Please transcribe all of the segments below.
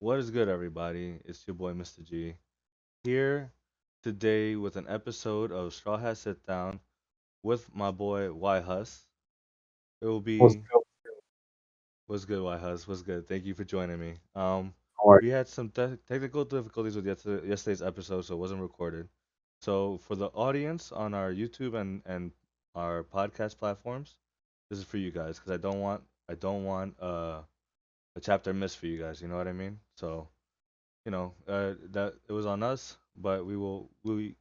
What is good, everybody? It's your boy, Mr. G, here today with an episode of Strawhat Sitdown with my boy, YOHOHO. It will Was be what's good, YOHOHO? What's good? Thank you for joining me. hard. We had some technical difficulties with yesterday's episode, so it wasn't recorded. So for the audience on our YouTube and our podcast platforms, this is for you guys because I don't want a chapter missed for you guys. You know what I mean? So that it was on us, but we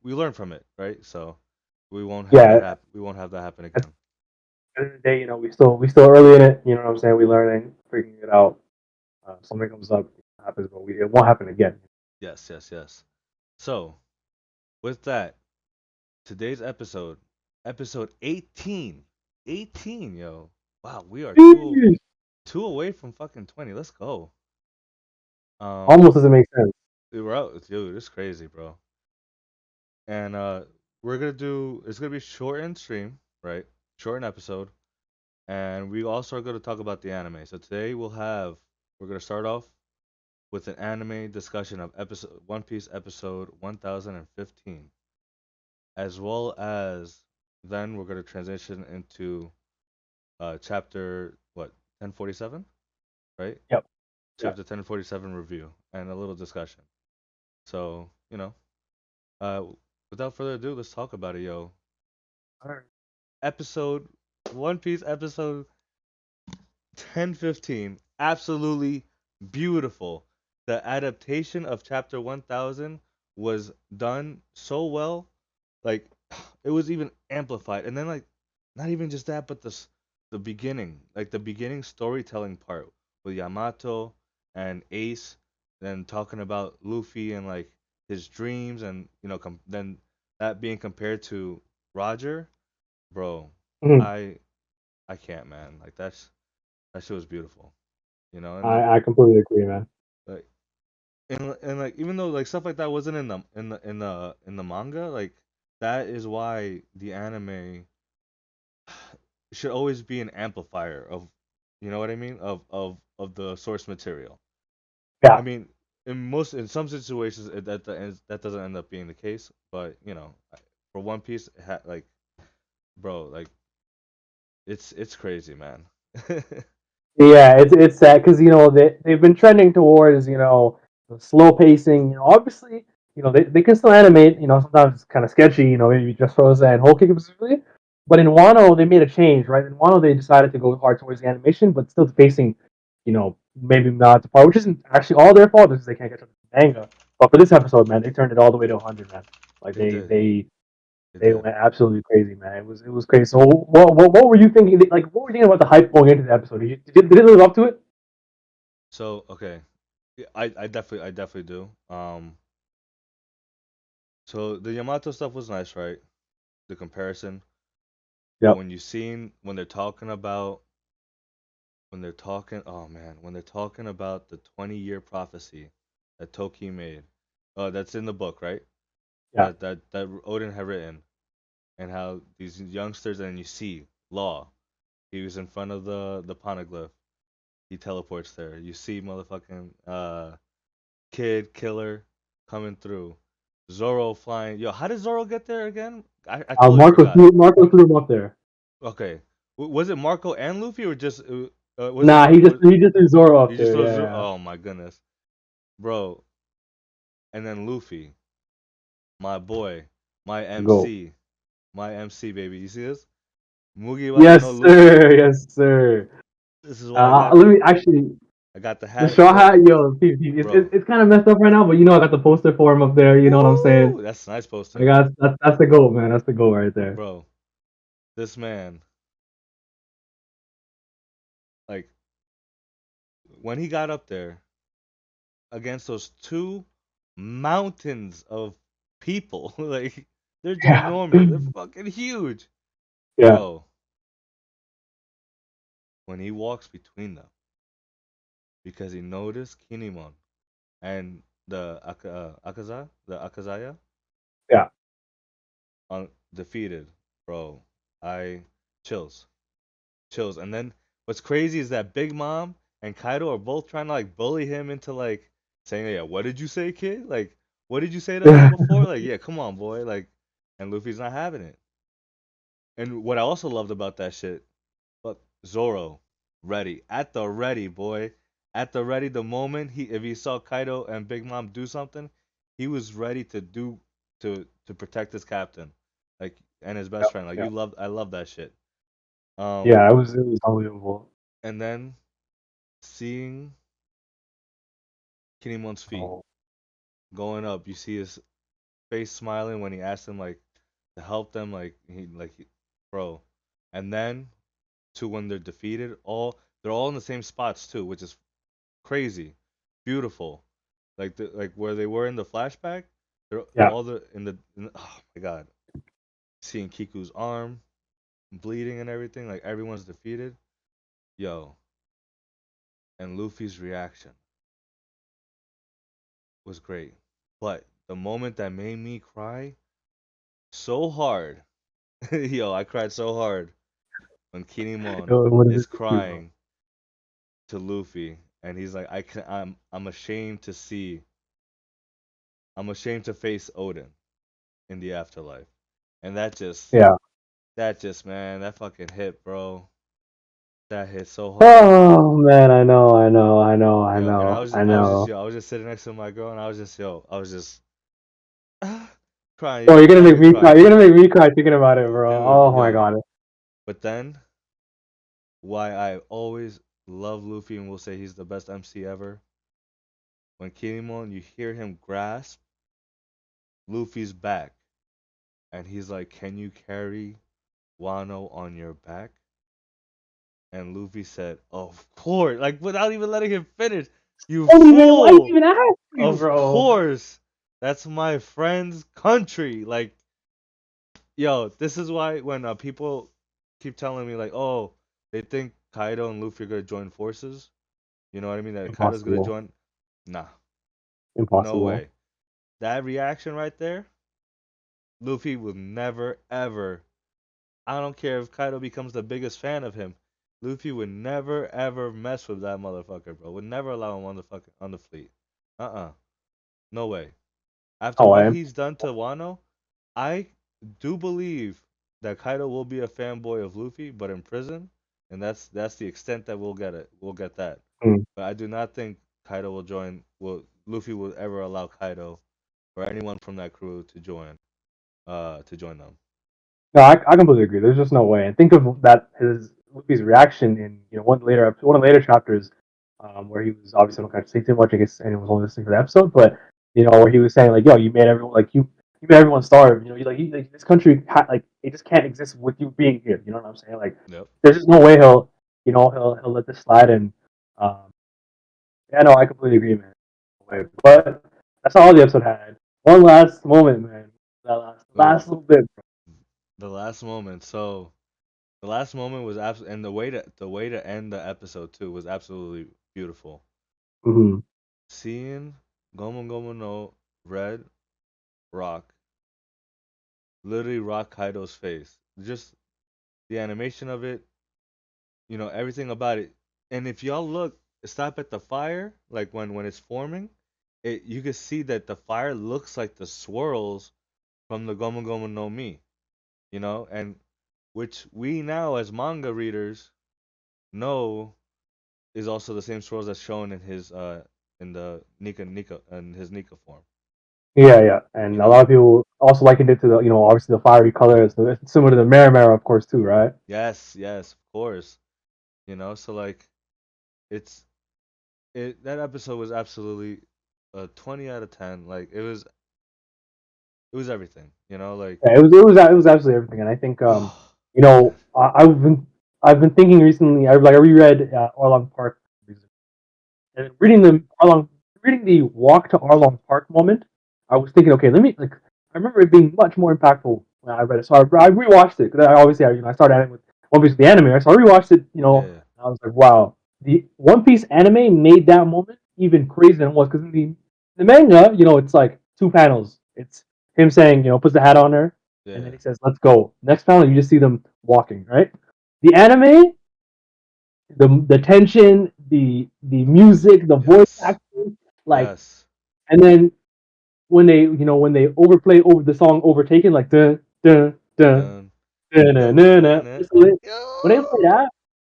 learn from it, right? So Yeah, we won't have that happen at again. the end of the day, we still early in it. You know what I'm saying? We learning, figuring it out. Something comes up, it happens, but it won't happen again. Yes, yes, yes. So with that, today's episode 18, 18, yo. Wow, we are Sheesh. two away from fucking 20. Let's go. Um, Almost doesn't make sense. we're out, dude. It's crazy, bro. And we're gonna do. It's gonna be short and stream, right? Short and episode. And we also are going to talk about the anime. So today we're going to start off with an anime discussion of episode One Piece episode 1015, as well as then we're going to transition into chapter what 1047, right? Yep. Yeah. Chapter 1047 review and a little discussion. So uh, without further ado, let's talk about it, yo. All right. Episode One Piece episode 1015, absolutely beautiful. The adaptation of chapter 1000 was done so well, like it was even amplified. And then like not even just that, but the beginning, like the beginning storytelling part with Yamato and Ace, then talking about Luffy and like his dreams, and then that being compared to Roger, bro. Mhm. I I can't, man. Like that shit was beautiful, and I completely agree, man. like and like even though like stuff like that wasn't in the manga, like that is why the anime should always be an amplifier of, you know what I mean, of the source material. I Yeah. mean, in some situations that doesn't end up being the case, but for One Piece, like bro, like it's crazy, man. Yeah, it's sad because they've been trending towards slow pacing. Obviously, they can still animate. Sometimes it's kind of sketchy. Maybe just Rosa and Whole Cake specifically. But in Wano, they made a change, right? In Wano, they decided to go hard towards the animation, but still pacing. Maybe not the part, which isn't actually all their fault because they can't get to the manga. But for this episode, man, they turned it all the way to 100, man. Like They they did, they they they did. went absolutely crazy, man. It was crazy. So what were you thinking? Like what were you thinking about the hype going into the episode? Did it live up to it? So okay, yeah, I definitely do. So the Yamato stuff was nice, right? The comparison. But Yep. when you seen when they're talking about the 20-year prophecy that Toki made, that's in the book, right? Yeah. That Odin had written, and how these youngsters, and you see Law, he was in front of the poneglyph, he teleports there. You see motherfucking Kid Killer coming through, Zoro flying. Yo, how did Zoro get there again? I totally forgot. Marco threw him up there. Okay. Was it Marco and Luffy, or just was it Nah, he Marco? just he just threw Zoro You up just there. throw Yeah, Zoro? yeah. Oh my goodness, bro. And then Luffy, my boy, my Go. MC, my MC baby. You see this? Mugiwara no Yes, Luffy. sir. Yes, sir. This is why I got Let me actually I got the the hat, straw yo, hat, yo. It's bro. it's kind of messed up right now, but I got the poster for him up there. You know what I'm saying? Woo! That's a nice I poster, got that's the goal, man. That's the goal right there. bro. This man, like when he got up there against those two mountains of people, like they're Yeah. ginormous. They're fucking huge, Yeah. bro. When he walks between them, because he noticed Kinemon and the Akazaya Yeah. defeated, bro. I chills, chills. And then what's crazy is that Big Mom and Kaido are both trying to like bully him into like saying, "Yeah, what did you say, kid? Like, what did you say to him before? Like, yeah, come on, boy." Like, and Luffy's not having it. And what I also loved about that shit, look, Zoro, ready at the ready, boy, at the ready. The moment if he saw Kaido and Big Mom do something, he was ready to do to protect his captain, like and his best Yep, friend. Like yep. I love that shit. Yeah, Um, it was unbelievable. and then seeing Kinemon's feet Oh, going up, you see his face smiling when he asked him like to help them, bro. And then to when they're defeated, they're all in the same spots too, which is crazy, beautiful. Like where they were in the flashback, they're yeah. all oh my god, seeing Kiku's arm bleeding and everything, like everyone's defeated, yo, and Luffy's reaction was great. But the moment that made me cry so hard, yo, I cried so hard when Kinemon What did is it do, bro? crying to Luffy and he's like, I'm ashamed to see, I'm ashamed to face Odin in the afterlife. And Yeah. man, that fucking hit, bro. That hit so hard. Oh man, Yo, and I yo, know. I was just sitting next to my girl and I was just crying. You Oh, know, you're you gonna know how make you me cry. cry. You're gonna make me cry thinking about it, bro. Dude, Oh my yo. god. But then why I always love Luffy and will say he's the best MC ever. When Kinemon, you hear him grasp Luffy's back and he's like, "Can you carry Wano on your back?" And Luffy said, "Of course," like without even letting him finish. You I didn't fool! even ask you, Of bro. course, that's my friend's country. Like, yo, this is why when people keep telling me like, oh, they think Kaido and Luffy are gonna join forces. You know what I mean? That Kaido's gonna Impossible. join. Nah, no Impossible. way. That reaction right there, Luffy will never ever. I don't care if Kaido becomes the biggest fan of him. Luffy would never ever mess with that motherfucker, bro. Would never allow him on the fleet. Uh-uh. No way. After Oh, what I he's done to Wano, I do believe that Kaido will be a fanboy of Luffy, but in prison, and that's the extent that we'll get it. We'll get that. mm. But I do not think Kaido will join. Will Luffy will ever allow Kaido or anyone from that crew to join them. No, I completely agree. There's just no way. And think of that his Luffy's reaction in one of the later chapters, where he was obviously not going to say too much. I guess anyone was only listening for the episode, but where he was saying like, "Yo, you made everyone like you made everyone starve." Like this country like it just can't exist with you being here. You know what I'm saying? Like, Yep. there's just no way he'll let this slide. And um, yeah, no, I completely agree, man. No way. But that's not all the episode had. One last moment, man. That So last little bit. the last moment. So the last moment was absolutely, and the way to end the episode too was absolutely beautiful. Mm-hmm. Seeing Gomu Gomu no Red Rock literally rock Kaido's face. Just the animation of it, everything about it. And if y'all stop at the fire, like when it's forming, you can see that the fire looks like the swirls from the Gomu Gomu no Mi, and which we now as manga readers know is also the same swirls that's shown in the Nika in his Nika form. Yeah, yeah, You and a lot know? of people also likened it to the obviously the fiery colors, it's similar to the Marimara, of course, too, right? Yes, yes, of course. So like it's that episode was absolutely a 20 out of 10. Like it was everything, like Yeah, it was absolutely everything, and I think oh man. I've been thinking recently. I reread Orlong Park, and reading the walk to Arlong Park moment. I was thinking, okay, let me like. I remember it being much more impactful when I read it, so I rewatched it because I started anime with One Piece with the anime, right? So I rewatched it, Yeah. and I was like, wow, the One Piece anime made that moment even crazier than it was because in the manga, it's like two panels. It's him saying, puts the hat on her, and then Yeah. he says, "Let's go." Next panel, you just see them walking, right? The anime, the tension, the music, the voice Yes. acting, like Yes. And then when they when they overplay over the song "Overtaken," like dun dun dun Dun dun dun dun dun, dun dun. dun. When they Yo. play that,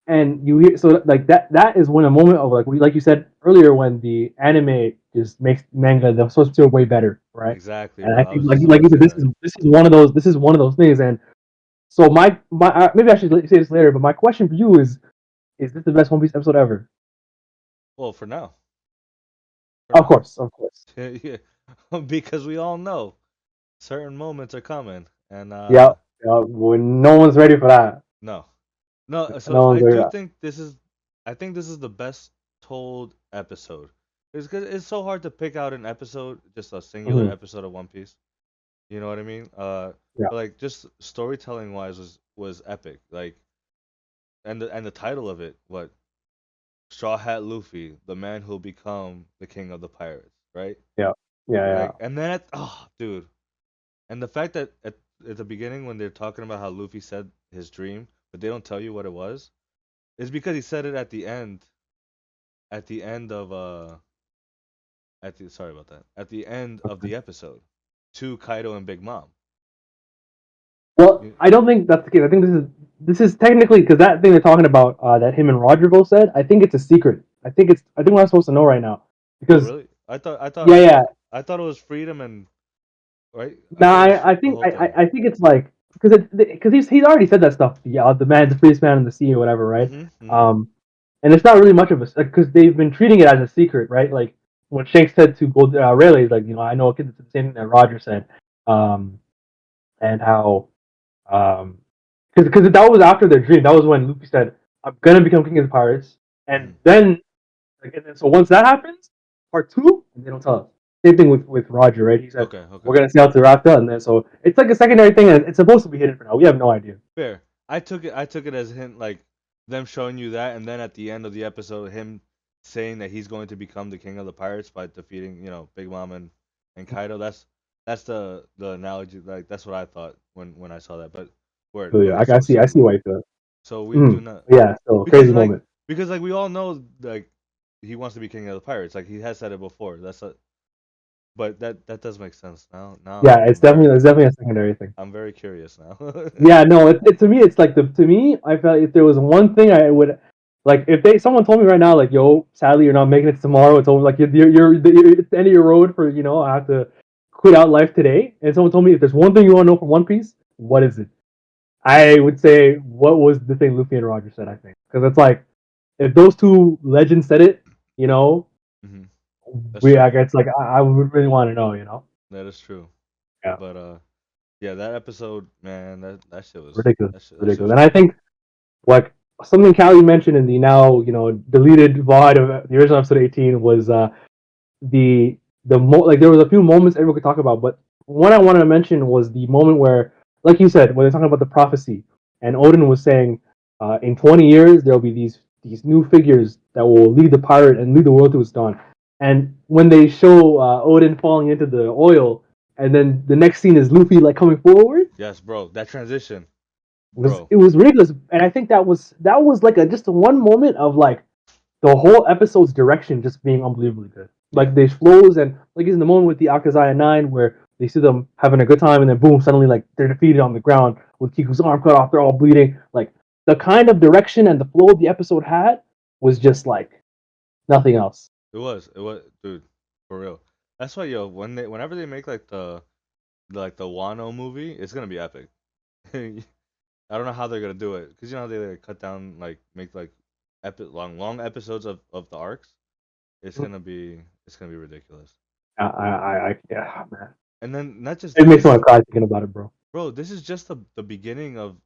and you hear so like that is when a moment of like you said earlier when the anime just makes manga the source material way better, right? Exactly, And I bro. I think was just like about you to said, say that. this is one of those things. And so my maybe I should say this later, but my question for you is this the best One Piece episode ever? Well, for now, for Of now, course, of course. yeah, because we all know certain moments are coming, and Yeah, yeah. When no one's ready for that. no, no. So No I one's do ready. think this is, I think this is the best told episode. It's because it's so hard to pick out an episode, just a singular Mm-hmm. episode of One Piece. You know what I mean? Yeah, But like just storytelling wise was epic. Like and the title of it, what Straw Hat Luffy, the man who'll become the king of the pirates, right? yeah, yeah, yeah. Like and then oh dude, and the fact that at the beginning when they're talking about how Luffy said his dream, but they don't tell you what it was, is because he said it at the end of at the sorry about that at the end of the episode to Kaido and Big Mom. Well, You, I don't think that's the case. I think this is technically because that thing they're talking about that him and Roger both said. I think it's a secret. I think we're not supposed to know right now oh because really? I thought yeah, yeah. I thought it was freedom and right. I Nah, thought it was I the think whole thing. I think it's like because he's already said that stuff. Yeah, the man, the freest man in the sea or whatever, right? Mhm. Mhm. Um, and it's not really much of a because they've been treating it as a secret, right? Like when Shanks said to Gold Rayleigh, like I know a kid that's the same thing that Roger said, and how because that was after their dream. That was when Luffy said, "I'm gonna become king of the pirates," and Mhm. then so once that happens, part two, and they don't tell us. Same thing with Roger, right? He said Okay. Okay. we're gonna sail to Rafta, and then so it's like a secondary thing, and it's supposed to be hidden for now. We have no idea. Fair. I took it as a hint, like them showing you that, and then at the end of the episode, him saying that he's going to become the king of the pirates by defeating, Big Mom and Kaido. That's the analogy. Like that's what I thought when I saw that. But word. So yeah, Okay. So I so see why you feel it. so we do not Yeah, so because crazy like moment. because like we all know like he wants to be king of the pirates. Like he has said it before. But that does make sense now. Now Yeah, it's definitely a secondary thing. I'm very curious now. Yeah, no, to me it's like the to me I felt if there was one thing I would like if they someone told me right now like yo sadly you're not making it tomorrow it's over like it's the end of your road for I have to quit out life today and someone told me if there's one thing you want to know from One Piece what is it I would say what was the thing Luffy and Roger said I think because it's like if those two legends said it you know hmm That's we I true. guess like I would really want to know That is true. yeah But yeah, that episode, man, that shit was ridiculous that shit ridiculous was and I crazy. think like something Callie mentioned in the now deleted VOD of the original episode 18 was the like there was a few moments everyone could talk about, but one I wanted to mention was the moment where, like you said, when they're talking about the prophecy, and Odin was saying, in 20 years there'll be these new figures that will lead the pirate and lead the world to its dawn. And when they show Odin falling into the oil, and then the next scene is Luffy like coming forward, Yes, bro, that transition, was bro. it was ridiculous. And I think that was like a just one moment of like the whole episode's direction just being unbelievably good. Yeah, Like they flows and like in the moment with the Akazaya 9 where they see them having a good time and then boom, suddenly like they're defeated on the ground with Kiku's arm cut off, they're all bleeding. Like the kind of direction and the flow the episode had was just like nothing else. it was, dude, for real. That's why, yo, whenever they make like the Wano movie, it's gonna be epic. I don't know how they're gonna do it, cause you know how they like, cut down like make like long episodes of the arcs. It's gonna be ridiculous. Yeah, man. And then not just It that, makes me this want to cry thinking about it, bro. bro, this is just the beginning of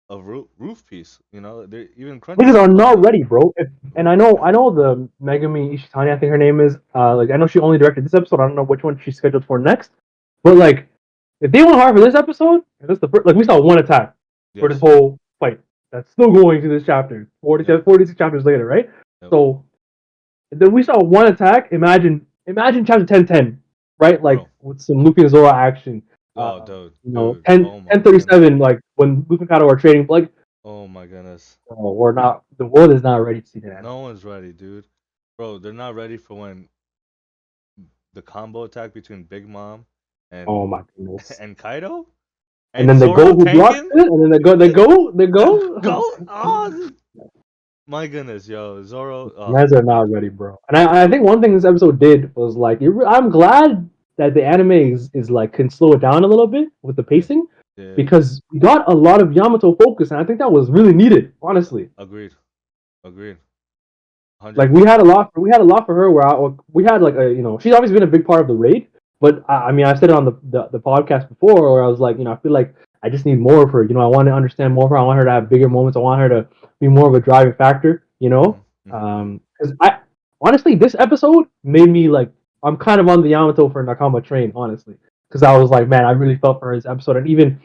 Roof Piece. They even Niggas are Crunchyroll called not it. ready, bro. And I know the Megami Ishitani, I think her name is. Like I know she only directed this episode. I don't know which one she's scheduled for next. But like, if they went hard for this episode, and this the first, like we saw one attack for this Yes. whole fight. That's still going to this chapter. Yep. 46 chapters later, right? Yep. So then we saw one attack. Imagine chapter 1010, right? Like Bro. with some Luffy and Zoro action. Oh, dude, You know, dude. 10 Oh my 1037, goodness. like when Luffy and Kaido are trading. Like, Oh my goodness. oh, we're not. The world is not ready to see that. No one's ready, dude. Bro, they're not ready for when the combo attack between Big Mom Oh and my goodness. and Kaido And and then the Zoro go who blocks tanking. it, and then the Go! go. Oh my goodness, yo, Zoro. Oh, Guys are not ready, bro. And I think one thing this episode did was like, I'm glad that the anime is like can slow it down a little bit with the yeah, pacing, yeah, because we got a lot of Yamato focus, and I think that was really needed, honestly. agreed, agreed, hundred Like we percent. had a lot, we had a lot for her. We had like a, she's always been a big part of the raid. But I mean, I said it on the podcast before, where I was like, I feel like I just need more of her. I want to understand more of her. I want her to have bigger moments. I want her to be more of a driving factor. Mhm, mhm, mhm. Because I honestly, this episode made me like, I'm kind of on the Yamato for Nakama train, honestly, because I was like, man, I really felt for this episode, and even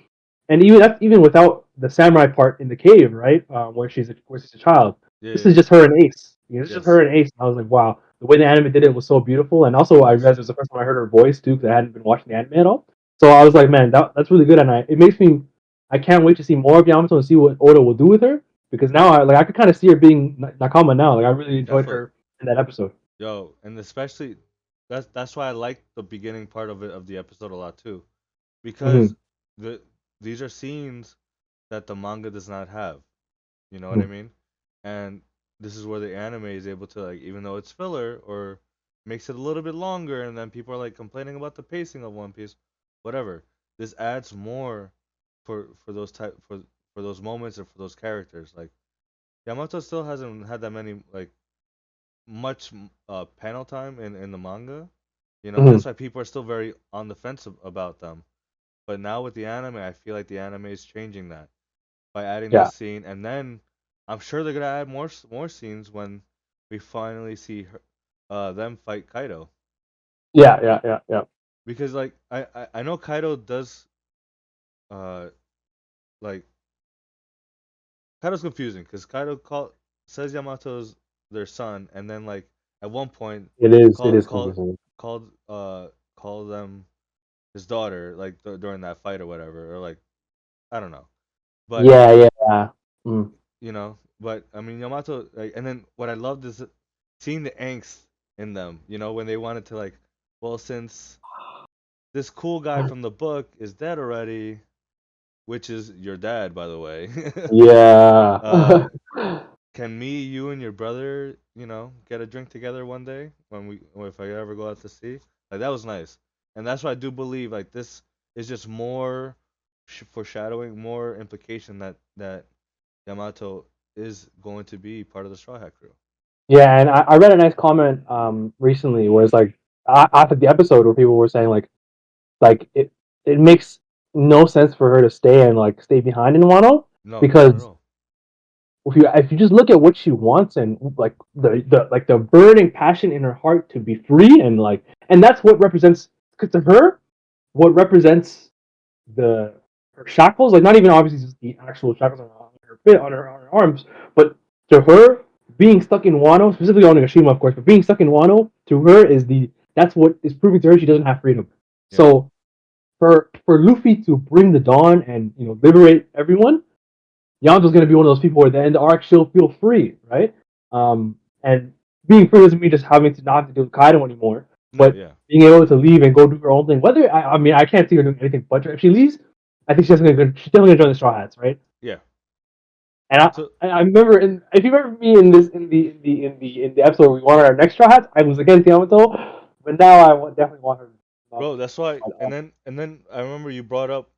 that's even without the samurai part in the cave, right? Where she's a child. Yeah, This yeah, is just her and Ace. It's just yes, her and Ace. And I was like, wow, the way the anime did it was so beautiful. And it also, I was. realized it was the first time I heard her voice too, because I hadn't been watching the anime at all. So I was like, man, that's really good. And it makes me, I can't wait to see more of Yamato and see what Oda will do with her, because now I could kind of see her being Nakama now. Like I really enjoyed Definitely, her in that episode. yo, and especially that's why I like the beginning part of it of the episode a lot too, because Mm-hmm. the these are scenes that the manga does not have. You know what I Mm-hmm. mean? And this is where the anime is able to, like, even though it's filler or makes it a little bit longer, and then people are like complaining about the pacing of One Piece, whatever. This adds more for those for those moments and for those characters. Like Yamato still hasn't had that many like much panel time in the manga. You know, Mm-hmm. that's why people are still very on the fence about them. But now with the anime, I feel like the anime is changing that by adding Yeah. this scene, and then I'm sure they're gonna add more scenes when we finally see them fight Kaido. Yeah. Yeah. Yeah. Yeah. Because like I know Kaido does uh like Kaido's confusing because says Yamato's their son, and then like at one point It is. It call is call confusing. called call them his daughter like during that fight or whatever, or like I don't know, but Yeah. Yeah. Mm. but I mean Yamato, like, and then what I loved is seeing the angst in them, when they wanted to, like, well, since this cool guy from the book is dead already, which is your dad, by the way. Yeah. uh can me, you, and your brother, get a drink together one day or if I ever go out to sea? Like, that was nice. And that's why I do believe, like, this is just more foreshadowing, more implication that Yamato is going to be part of the Straw Hat crew. Yeah, and I read a nice comment recently where it's like after the episode where people were saying like it makes no sense for her to stay and like stay behind in Wano, No, not at because all. if you just look at what she wants, and like the burning passion in her heart to be free, and that's what represents, because to her, what represents the her shackles, like not even obviously just the actual shackles on her arms, but to her, being stuck in Wano, specifically on Nagashima, of course, but being stuck in Wano to her that's what is proving to her she doesn't have freedom. Yep. So for Luffy to bring the dawn and liberate everyone, Yamato's gonna be one of those people where at the end of the arc she'll feel free, right? And being free doesn't mean just having to not have to deal with Kaido anymore, No, but yeah. being able to leave and go do her own thing. Whether I mean I can't see her doing anything but if she leaves, I think she's definitely gonna join the Straw Hats, right? Yeah. And So, I remember if you remember me in this in the episode where we wanted our next Straw Hats, I was against Yamato, but now definitely want her. bro, that's why. And then I remember you brought up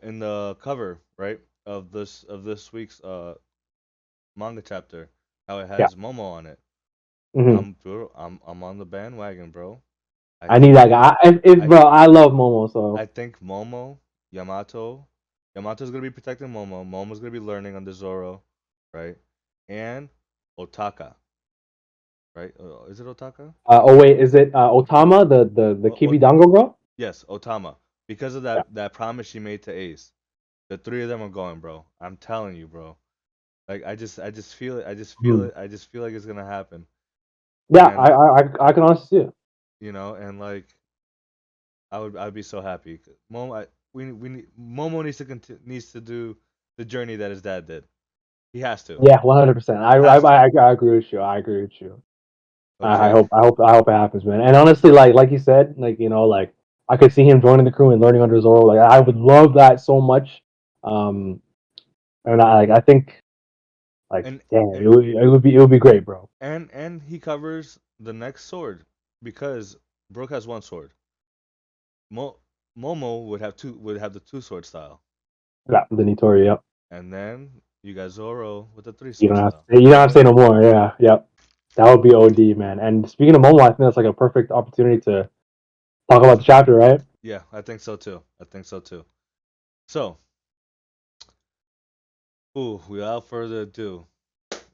in the cover, right, of this week's manga chapter, how it Yeah. has Momo on it. Mm-hmm. I'm on the bandwagon, bro. I I need think that guy. If I bro, I love Momo, so I think Yamato, Yamato's gonna be protecting Momo. Momo's gonna be learning under Zoro, right? And Otaka, right? Is it Otaka? oh wait, is it Otama, the O- O- Kibidango girl? yes, Otama. Because of Yeah. that promise she made to Ace, the three of them are going, bro. I'm telling you, bro. Like, I just feel it. I just feel Mhm. it. I just feel like it's gonna happen. Yeah, And I can honestly see it. and like I'd be so happy. Momo, Momo needs to do the journey that his dad did. He has to. Yeah, 100%. Has to. I agree with you. I agree with you. Okay. I hope it happens, man. And honestly, like you said, like like I could see him joining the crew and learning under Zoro. Like I would love that so much. Um, and I think like And damn, and it would be great, bro. and he covers the next sword because Brook has one sword. Mo- Momo would have the two sword style, Yeah, the Nitori. Yep. and then you got Zoro with the three You sword don't have to style. say, no more. Yeah, yep. That would be OD, man. And speaking of Momo, I think that's like a perfect opportunity to talk about the chapter, right? Yeah, I think so too. I think so too. So, without further ado,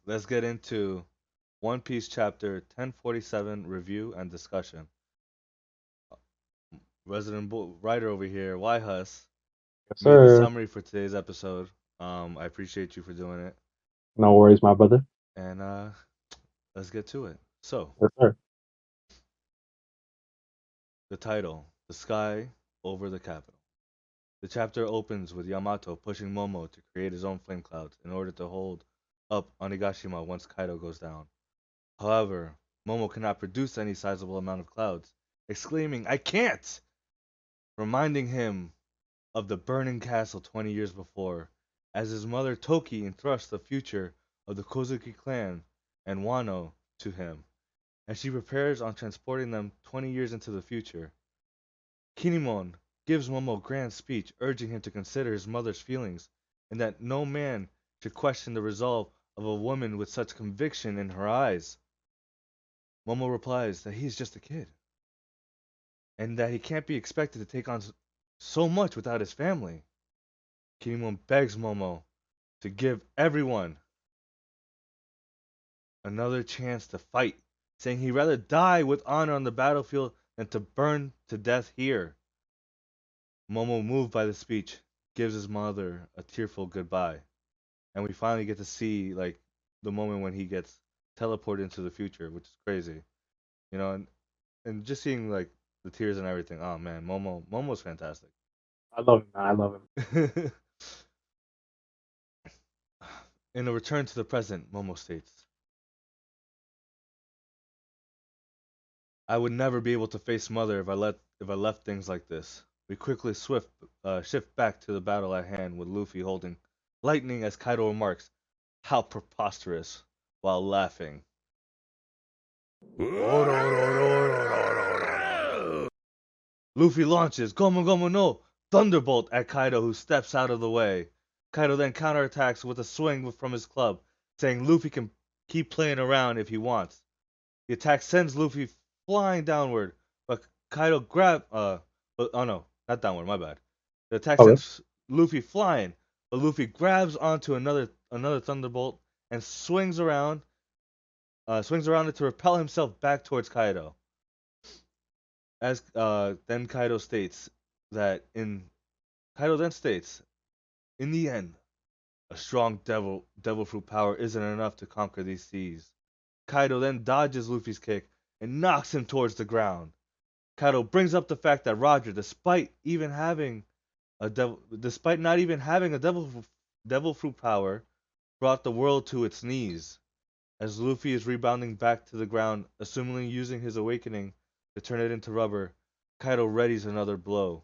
let's get into One Piece chapter 1047 review and discussion. Writer over here, YHUS, Yes, made the sir. summary for today's episode. I appreciate you for doing it. No worries, my brother. And let's get to it. So, Yes, sir. the title, The Sky Over the Capital. The chapter opens with Yamato pushing Momo to create his own flame clouds in order to hold up Onigashima once Kaido goes down. However, Momo cannot produce any sizable amount of clouds, exclaiming, I can't! Reminding him of the burning castle 20 years before, as his mother Toki entrusts the future of the Kozuki clan and Wano to him, and she prepares on transporting them 20 years into the future. Kinemon gives Momo a grand speech urging him to consider his mother's feelings and that no man should question the resolve of a woman with such conviction in her eyes. Momo replies that he is just a kid and that he can't be expected to take on so much without his family. Kinemon begs Momo to give everyone another chance to fight, saying he'd rather die with honor on the battlefield than to burn to death here. Momo, moved by the speech, gives his mother a tearful goodbye, and we finally get to see like the moment when he gets teleported into the future, which is crazy, and just seeing like the tears and everything. Oh man, Momo's fantastic. I love him, man. I love him. In a return to the present, Momo states, I would never be able to face Mother if I left things like this. We quickly shift back to the battle at hand with Luffy holding lightning as Kaido remarks, "How preposterous!" while laughing. Luffy launches Gomu Gomu no Thunderbolt at Kaido, who steps out of the way. Kaido then counterattacks with a swing from his club, saying Luffy can keep playing around if he wants. The attack sends Luffy flying downward, but Kaido oh no, not downward, my bad. The attack Okay. sends Luffy flying, but Luffy grabs onto another Thunderbolt and swings around it to repel himself back towards Kaido. As then Kaido then states, in the end, a strong devil fruit power isn't enough to conquer these seas. Kaido then dodges Luffy's kick and knocks him towards the ground. Kaido brings up the fact that Roger, despite not even having a devil fruit power, brought the world to its knees. As Luffy is rebounding back to the ground, assumingly using his awakening to turn it into rubber, Kaido readies another blow,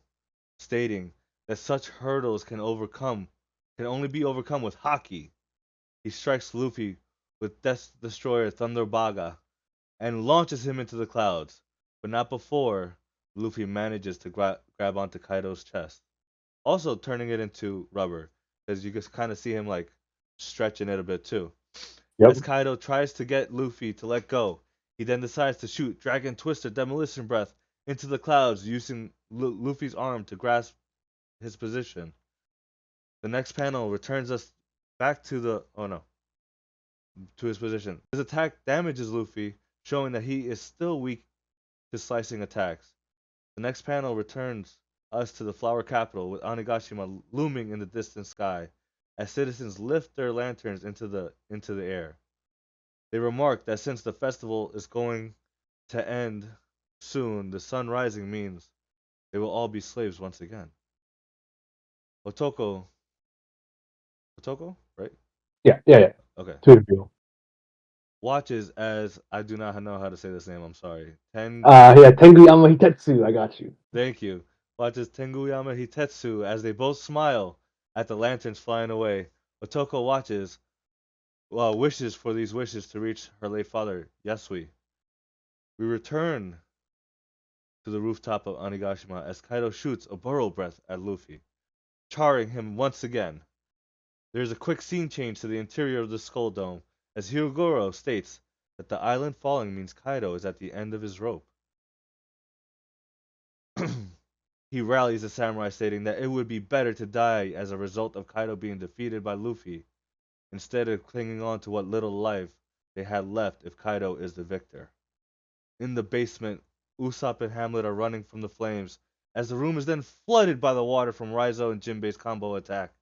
stating that such hurdles can only be overcome with haki. He strikes Luffy with Death Destroyer Thunderbaga and launches him into the clouds, but not before Luffy manages to grab onto Kaido's chest, also turning it into rubber, because you can kind of see him like stretching it a bit too. Yep. As Kaido tries to get Luffy to let go, he then decides to shoot Dragon Twister Demolition Breath into the clouds using Luffy's arm to grasp his position. The next panel returns us back to the oh no to his position. His attack damages Luffy, showing that he is still weak to slicing attacks. The next panel returns us to the Flower Capital with Onigashima looming in the distant sky as citizens lift their lanterns into the air. They remark that since the festival is going to end soon, the sun rising means they will all be slaves once again. Otoko, Otoko, right? Yeah. Yeah. Yeah. Okay. Two people. watches as I do not know how to say this name. I'm sorry. Yeah, Tengu Yama Hitetsu. I got you. Thank you. Watches Tenguyama Hitetsu as they both smile at the lanterns flying away. Otoko watches, well, wishes for these wishes to reach her late father, Yasui. We return to the rooftop of Onigashima as Kaido shoots a burrow breath at Luffy, charring him once again. There is a quick scene change to the interior of the Skull Dome as Hyogoro states that the island falling means Kaido is at the end of his rope. He rallies the samurai, stating that it would be better to die as a result of Kaido being defeated by Luffy, instead of clinging on to what little life they had left if Kaido is the victor. In the basement, Usopp and Hamlet are running from the flames, as the room is then flooded by the water from Raizo and Jinbei's combo attack.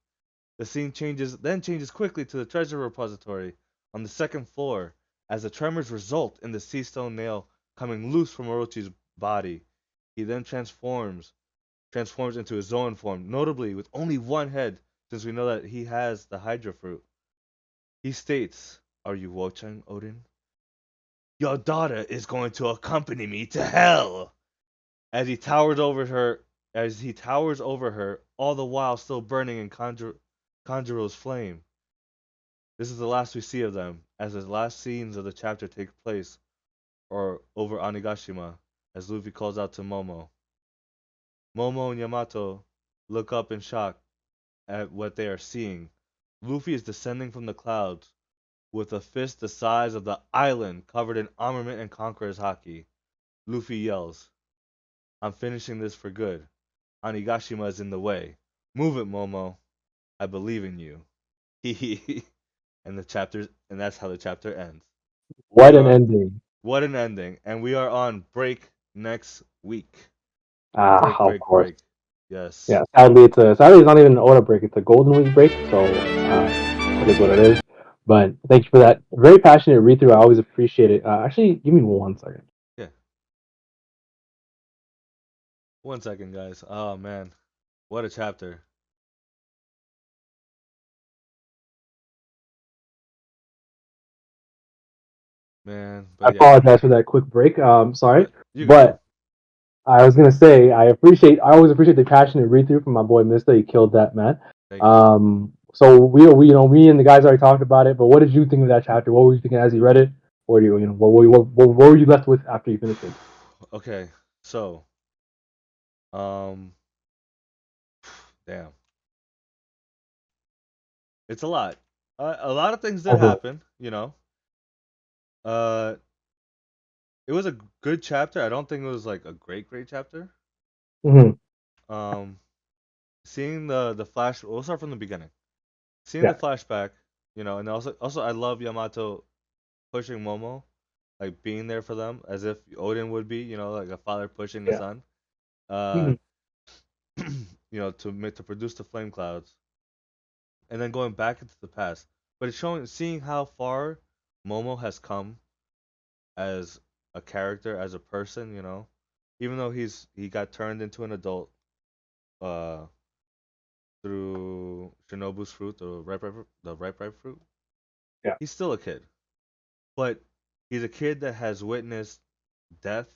The scene changes quickly to the treasure repository on the second floor, as the tremors result in the sea stone nail coming loose from Orochi's body. He then transforms into his Zoan form, notably with only one head, since we know that he has the Hydra fruit. He states, "Are you watching, Odin? Your daughter is going to accompany me to hell!" As he towers over her, all the while still burning in Kanjuro's flame. This is the last we see of them, as the last scenes of the chapter take place or over Onigashima, as Luffy calls out to Momo. Momo and Yamato look up in shock at what they are seeing. Luffy is descending from the clouds with a fist the size of the island covered in armament and conqueror's haki. Luffy yells, "I'm finishing this for good. Onigashima is in the way. Move it, Momo. I believe in you." Hee and that's how the chapter ends. We What an are ending. What an ending. And we are on break next week. Ah, of course. Break. Yes. Yeah, sadly it's not even an Oda break. It's a Golden Week break. So it is what it is. But thank you for that very passionate read through. I always appreciate it. Actually, give me 1 second. Yeah. 1 second, guys. Oh man. What a chapter. Man. I But yeah. apologize for that quick break. Sorry, You good, man. but I was gonna say I always appreciate the passionate read through from my boy Mysta. He killed that, man. Thank you. So we me and the guys already talked about it. But what did you think of that chapter? What were you thinking as you read it? Or do what were you left with after you finished it? Okay. So, um damn. It's a lot. A lot of things did Over. happen, you know. Uh it was a good chapter. I don't think it was like a great chapter. Mm-hmm. Um seeing the flash, we'll start from the beginning. Seeing the Yeah. flashback, and also I love Yamato pushing Momo, like being there for them as if Odin would be, like a father pushing a Yeah. son. Uh, Mm-hmm. to produce the flame clouds, and then going back into the past. But it's seeing how far Momo has come as a character, as a person. Even though he got turned into an adult, uh, through Shinobu's fruit, the ripe fruit. Yeah. He's still a kid, but he's a kid that has witnessed death,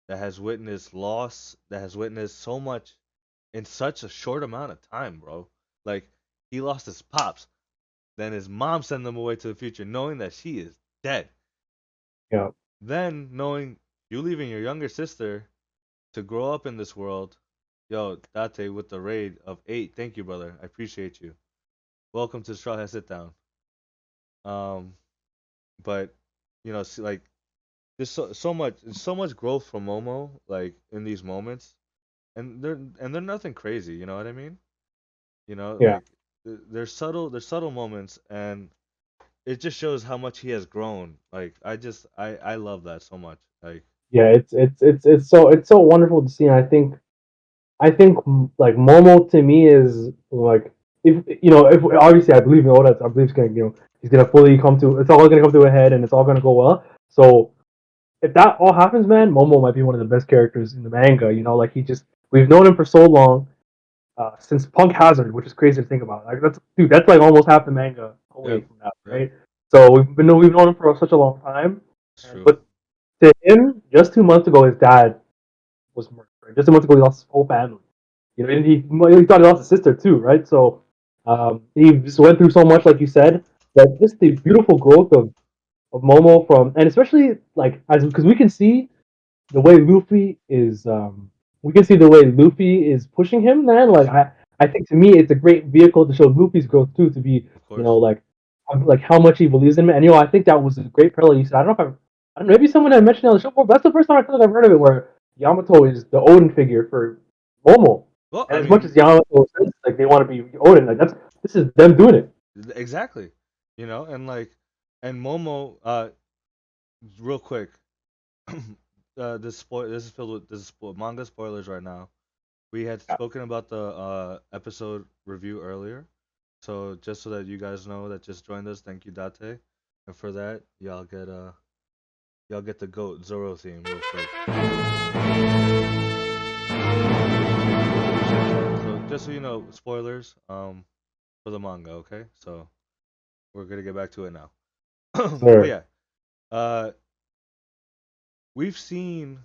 that has witnessed loss, that has witnessed so much in such a short amount of time, bro. Like he lost his pops, then his mom sent him away to the future, knowing that she is dead. Yeah. Then knowing you leaving your younger sister to grow up in this world. Yo, Date with the raid of 8. Thank you, brother. I appreciate you. Welcome to Strawhat Sitdown. Um, but like there's so much growth from Momo, like in these moments, and they're nothing crazy. You know what I mean? Yeah. Like they're subtle moments, and it just shows how much he has grown. Like I love that so much. Like Yeah. It's so wonderful to see. And I think like Momo to me is like if obviously I believe in Oda. I believe he's gonna fully come to. It's all gonna come to a head, and it's all gonna go well. So if that all happens, man, Momo might be one of the best characters in the manga. Like we've known him for so long, since Punk Hazard, which is crazy to think about. Like that's like almost half the manga yeah, away from that, yeah, right? So we've known him for such a long time, It's and true. but to him, just 2 months ago, his dad was murdered. Right? Just 2 months ago, he lost his whole family. You know, and he thought he lost his sister too, right? So he just went through so much, like you said, that just the beautiful growth of Momo from, and especially like as because we can see the way Luffy is, we can see the way Luffy is pushing him. Man, like I think to me, it's a great vehicle to show Luffy's growth too. To be, Of you know, course. like how much he believes in him. And I think that was a great parallel you said. I don't know if I don't know, maybe someone had mentioned it on the show before, but that's the first time I feel like I've heard of it where Yamato is the Odin figure for Momo. Well, And I as much mean, as Yamato says like they want to be Odin, like this is them doing it. exactly. And like, and Momo, real quick, this is filled with manga spoilers right now. We had Yeah. spoken about the episode review earlier, so just so that you guys know that just joined us, thank you, Date, and for that, y'all get the goat Zoro theme real quick. So just so you know, spoilers for the manga, okay? So we're gonna get back to it now. But Sir. yeah, uh, we've seen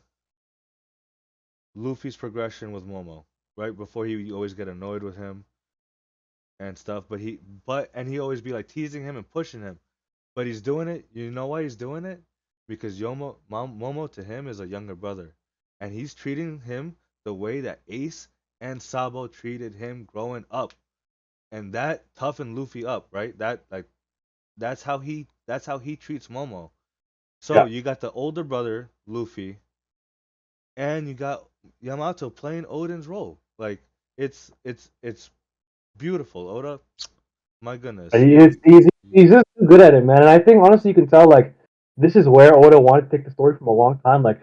Luffy's progression with Momo. Right before he always get annoyed with him and stuff, and he always be like teasing him and pushing him. But he's doing it. You know why he's doing it? Because Momo to him is a younger brother, and he's treating him the way that Ace and Sabo treated him growing up, and that toughened Luffy up, right? That's how he treats Momo. So Yeah. you got the older brother Luffy, and you got Yamato playing Odin's role. Like it's beautiful. Oda, my goodness, He's, he's he's just too good at it, man. And I think honestly, you can tell like this is where Oda wanted to take the story from a long time. Like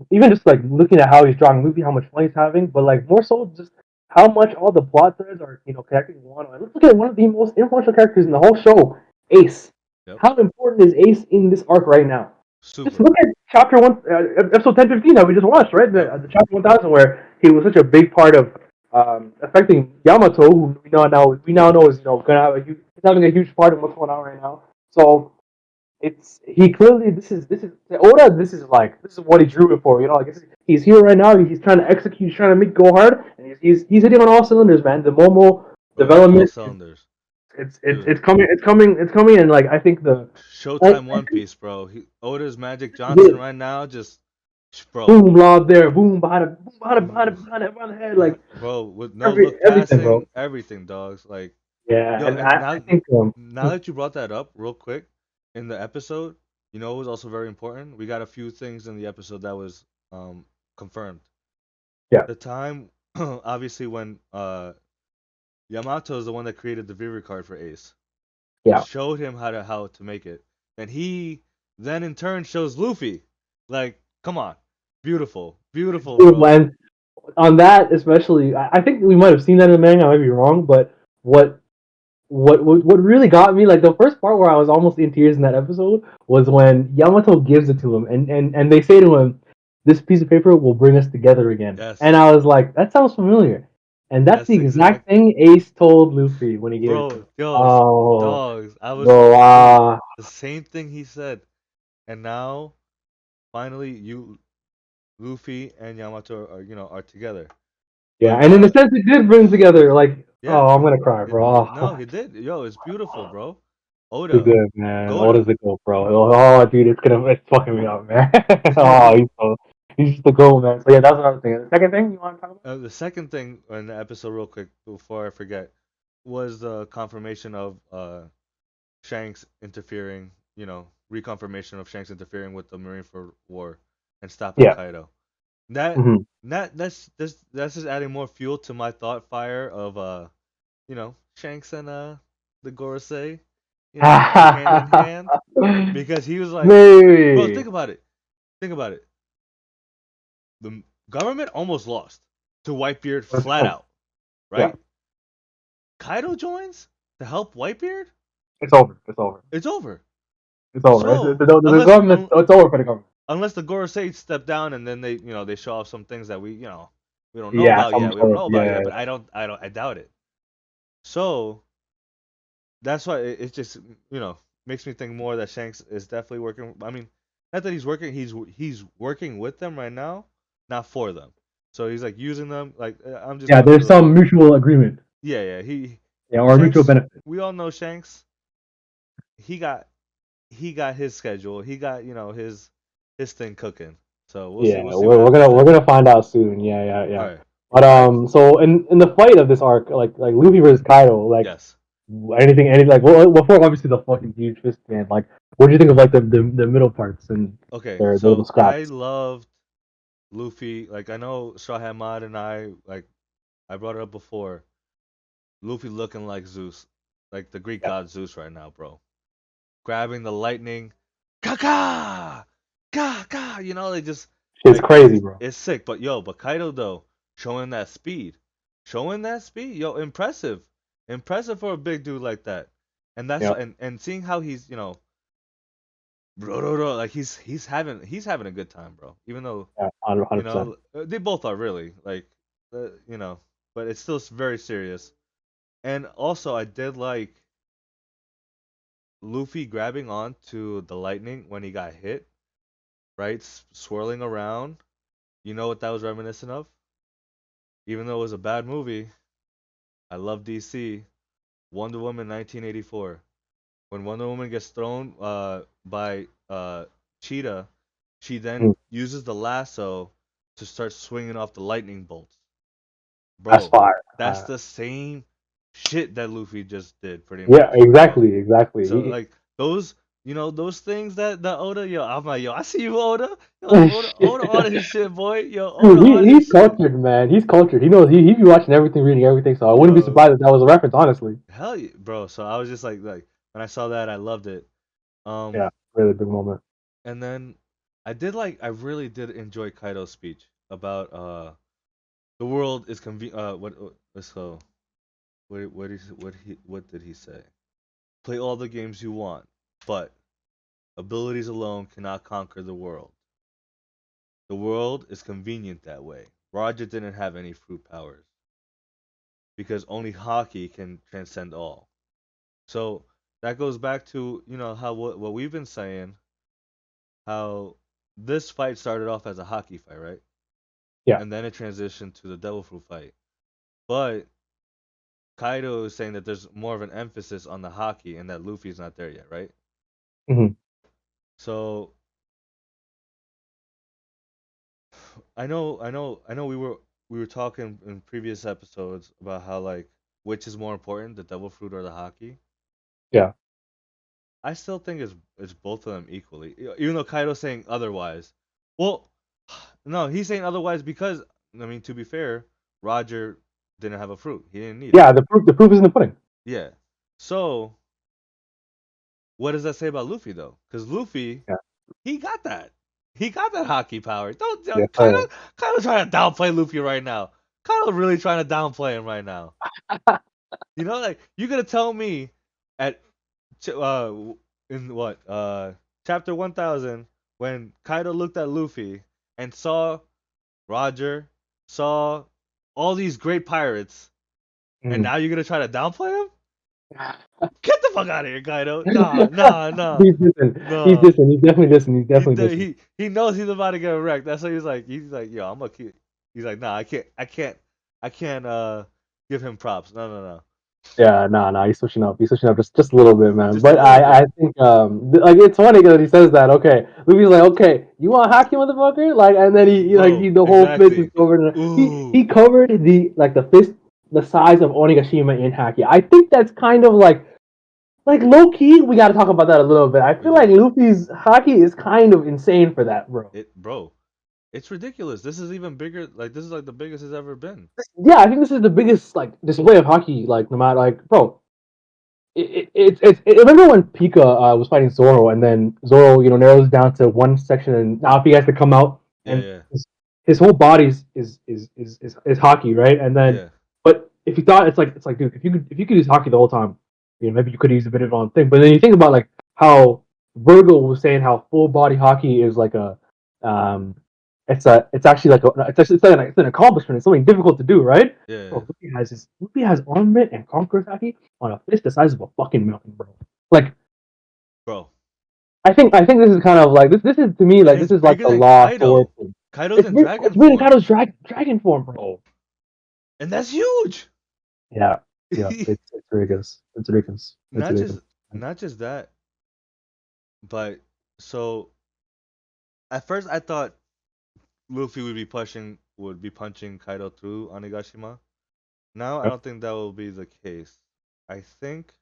even just like looking at how he's drawing movie, how much fun he's having, but like more so just how much all the plot threads are connecting to one. Let's look at one of the most influential characters in the whole show, Ace. yep, How important is Ace in this arc right now? Just super, look at chapter one, episode 1015 that we just watched, right? yep, The chapter 1000 where he was such a big part of affecting Yamato, who we now know is gonna have he's having a huge part in what's going on right now. So it's he clearly this is Oda. This is what he drew it for. Like he's here right now. He's trying to execute. He's trying to make go hard, and he's hitting on all cylinders, man. The Momo bro, all development is cylinders, it's dude. it's coming. It's coming, and like I think I, Showtime One Piece, bro. Oda's Magic Johnson the right now, just bro, boom lob there, boom behind it, boom behind the head, like bro, with no look everything, bro. passing, everything, dogs. Like, Yeah, yo, and and I think now that you brought that up, real quick, in the episode, it was also very important. We got a few things in the episode that was confirmed. yeah, The time, obviously, when Yamato is the one that created the Vivi card for Ace. yeah. Showed him how to make it, and he then in turn shows Luffy. Like, come on, beautiful, beautiful, bro. And on that, especially, I think we might have seen that in the manga. I might be wrong, but what what really got me, like the first part where I was almost in tears in that episode, was when Yamato gives it to him, and they say to him, "This piece of paper will bring us together again." And Yes, I was like, "That sounds familiar," and that's the that's exact exact, thing Ace told Luffy when he gave it to bro. him. Yo, Oh, dogs. I was bro, dude. The same thing he said, and now finally Luffy and Yamato are together. yeah. But And in a sense, it did bring together. Like, yeah, oh, I'm gonna cry, bro. no, Oh, he did. Yo, it's beautiful, bro. too Oda, good, man. What Goda. is the goal, bro? Oh, dude, it's fucking me up, man. Oh, he's just the goal, man. So yeah, that's another thing. The second thing you want to talk about? The second thing in the episode, real quick, before I forget, was the confirmation of Shanks interfering, reconfirmation of Shanks interfering with the Marineford War and stopping Yeah. Kaido. That Hmm. that's just adding more fuel to my thought fire of Shanks and the Gorosei, hand in hand, because he was like, bro, Maybe. think about it, think about it. The government almost lost to Whitebeard That's flat fine. out, Yeah, right? Kaido joins to help Whitebeard. it's over. It's over. It's over. It's over. So The government. It's over for the government. unless the Gorosei step down and then they show off some things that we don't know Yeah, about some yet. We don't sort of know about yeah. yet, but I doubt it. So that's why it just makes me think more that Shanks is definitely working. I mean, not that he's working. He's working with them right now, not for them. So he's like using them. Like I'm just Yeah, going there's through like some mutual agreement. yeah. He Yeah, or mutual Shanks. benefit. We all know Shanks. He got he got his schedule. He got his thing cooking. So Yeah, we'll see what we're happens gonna we're there. gonna find out soon. Yeah, yeah, All yeah. right. But All right. so in the fight of this arc, like Luffy versus Kaido, like Yes. anything, like well, before obviously the fucking huge fist man, like what do you think of like the middle parts and Okay. their little So I scraps? loved Luffy. Like I know Strawhat Mod and I brought it up before. Luffy looking like Zeus, like the Greek Yeah, god Zeus right now, bro. Grabbing the lightning, ka ka ka. They just shit's like crazy, bro. it's sick. But Kaido though showing that speed, yo, impressive for a big dude like that. And that's Yeah, and seeing how he's bro, like he's having a good time, bro. Even though yeah, 100%. they both are really like, uh, you know, but it's still very serious. And also, I did like Luffy grabbing onto the lightning when he got hit, right? Swirling around. You know what that was reminiscent of? Even though it was a bad movie, I love DC. Wonder Woman 1984. When Wonder Woman gets thrown by Cheetah, she then Mm, uses the lasso to start swinging off the lightning bolts. that's Bro, fire. that's the same shit that Luffy just did, pretty Yeah, much. So exactly, exactly. So like those things that Oda, yo, I'm like, yo, I see you, Oda. Yo, Oda Dude, on his shit, boy. Yo, Oda on he's his shit. cultured, man. He's cultured. He knows he be watching everything, reading everything. So I wouldn't be Yo, surprised if that was a reference, honestly. hell yeah, bro. So I was just like when I saw that, I loved it. Um, Yeah, really big moment. and then I really did enjoy Kaido's speech about the world is so what did he say? Play all the games you want, but abilities alone cannot conquer the world. The world is convenient that way. Roger didn't have any fruit powers because only hockey can transcend all. So that goes back to how what we've been saying, how this fight started off as a hockey fight, right? Yeah. And then it transitioned to the devil fruit fight. But Kaido is saying that there's more of an emphasis on the hockey and that Luffy's not there yet, right? Hmm. So I know we were talking in previous episodes about how like which is more important, the devil fruit or the hockey. Yeah. I still think it's both of them equally, even though Kaido's saying otherwise. Well, no, he's saying otherwise because I mean to be fair, Roger didn't have a fruit. He didn't need it. Yeah, the proof is in the pudding. Yeah. So what does that say about Luffy though? Because Luffy, Yeah. he got that. He got that hockey power. Yes, Don't sir. Kaido trying to downplay Luffy right now. Kaido really trying to downplay him right now. Like you gonna tell me at in what chapter 1000 when Kaido looked at Luffy and saw Roger, saw all these great pirates, and Mm. now you're gonna try to downplay him? Get the fuck out of here, Kaido! Nah, nah, nah, He's dissing. He's nah. dissing. He's definitely dissing. He's He definitely dissing. he knows he's about to get wrecked. That's why he's like, yo, I'm gonna keep. He's like, nah, I can't give him props. No. Yeah, nah. He's switching up. He's switching up just a little bit, man. Just a But little I bit. think like it's funny because he says that. Okay, Luffy's like, okay, you want hockey, motherfucker? Like, and then he Bro, the whole fist is exactly. covered. He Ooh, covered the fist the size of Onigashima in hockey. I think that's kind of like low key. We got to talk about that a little bit. I we feel like do. Luffy's hockey is kind of insane for that, bro. Bro, it's ridiculous. This is even bigger. Like this is like the biggest it's ever been. Yeah, I think this is the biggest like display of hockey. Like no matter like, bro, remember when Pika was fighting Zoro, and then Zoro, narrows down to one section, and now he has to come out, Yeah, and yeah, his whole body is hockey, right? And then, yeah. but if you thought it's like, dude, if you could use hockey the whole time, maybe you could use a bit of on thing. But then you think about like how Virgil was saying how full body hockey is like um, it's actually like it's an accomplishment. It's something difficult to do, right? Yeah. Bro, Luffy has armament and conquerors hockey on a fist the size of a fucking mountain, bro. Like bro. I think this is kind of like this is to me And like this it's is like bigger the than lost sword Kaido. thing. Kaido's in It's dragon bigger than form, Kaido's dragon form, bro. and that's huge. Yeah, yeah, it's ridiculous. It's ridiculous. It's not just ridiculous. not just that, but so at first I thought Luffy would be punching Kaido through Onigashima. Now I Yep. don't think that will be the case. I think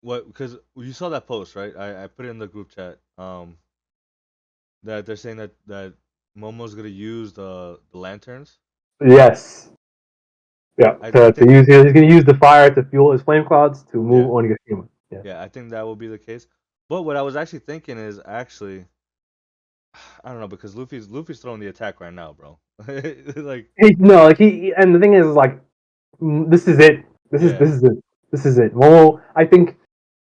what because you saw that post, right? I put it in the group chat. That they're saying that Momo's gonna use the lanterns. Yes. Yeah. I To think use he's gonna use the fire to fuel his flame clouds to move yeah, Onigashima. Yeah. yeah, I think that will be the case. But what I was actually thinking is actually I don't know because Luffy's throwing the attack right now, bro. Like No, like and the thing is like this is it. yeah, This is it. This is it. Momo, I think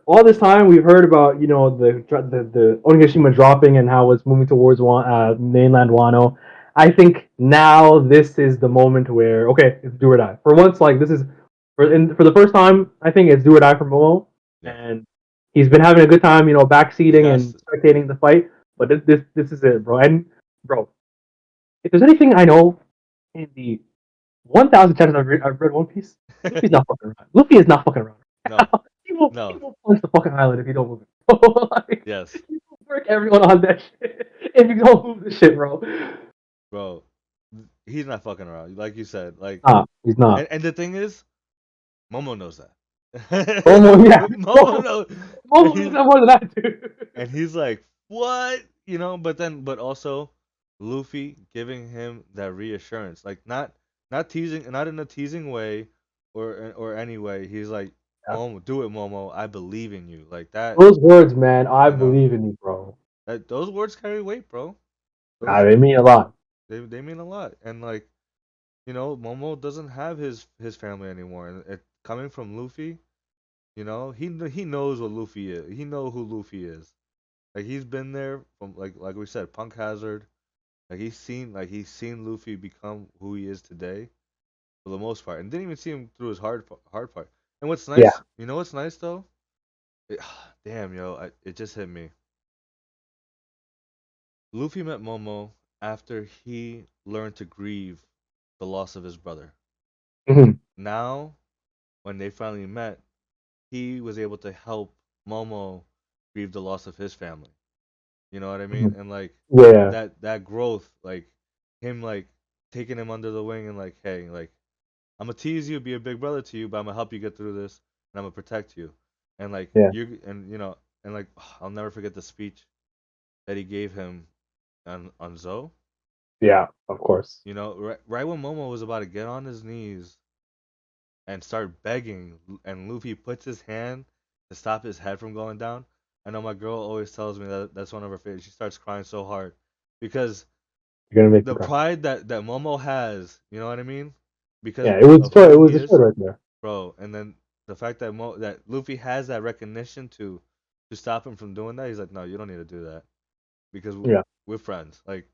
all this time we've heard about the Onigashima dropping and how it's moving towards mainland Wano. I think now this is the moment where okay, it's do or die. For once, like this is for the first time, I think it's do or die for Momo, yeah. and he's been having a good time, He backseating has and to. spectating the fight. But this is it, bro. And bro, if there's anything I know in the 1,000 chapters I've read One Piece, Luffy's not fucking around. Luffy is not fucking around. No, He no, will punch the fucking island if you don't move it. Like, yes, he will work everyone on that shit if you don't move the shit, bro. bro. He's not fucking around, like you said. Like, He's not. and the thing is, Momo knows that. Momo, yeah. Momo knows, and Momo knows he's that more than I do. and he's like, what? But also, Luffy giving him that reassurance, like not teasing, not in a teasing way, or any way. He's like, Yeah. Momo, do it, Momo. I believe in you, like that. Those words, man, I You know, believe in you, bro. that those words carry weight, bro. Those They mean a lot. they mean a lot, and like Momo doesn't have his family anymore, and coming from Luffy, he knows what Luffy is. He know who Luffy is. Like he's been there from like we said, Punk Hazard. Like he's seen Luffy become who he is today for the most part, and didn't even see him through his hard part. And what's Yeah. nice, what's nice though? It, damn, it just hit me. Luffy met Momo after he learned to grieve the loss of his brother. Hmm. Now, when they finally met, he was able to help Momo grieve the loss of his family. You know what I Hmm. mean? And like Yeah. that growth, like him like taking him under the wing and like, hey, like I'm gonna tease you, be a big brother to you, but I'm gonna help you get through this, and I'm gonna protect you. And like Yeah. and like I'll never forget the speech that he gave him on Zoe. Yeah. Of course. Right when Momo was about to get on his knees and start begging, and Luffy puts his hand to stop his head from going down. I know my girl always tells me that that's one of her favorites. She starts crying so hard because You're gonna make me the cry. pride that Momo has, you know what I mean? Because Yeah. It was of short. who It was he a short is, right there. bro. And then the fact that Luffy has that recognition to stop him from doing that, he's like, no, you don't need to do that because Yeah. we're friends. Like,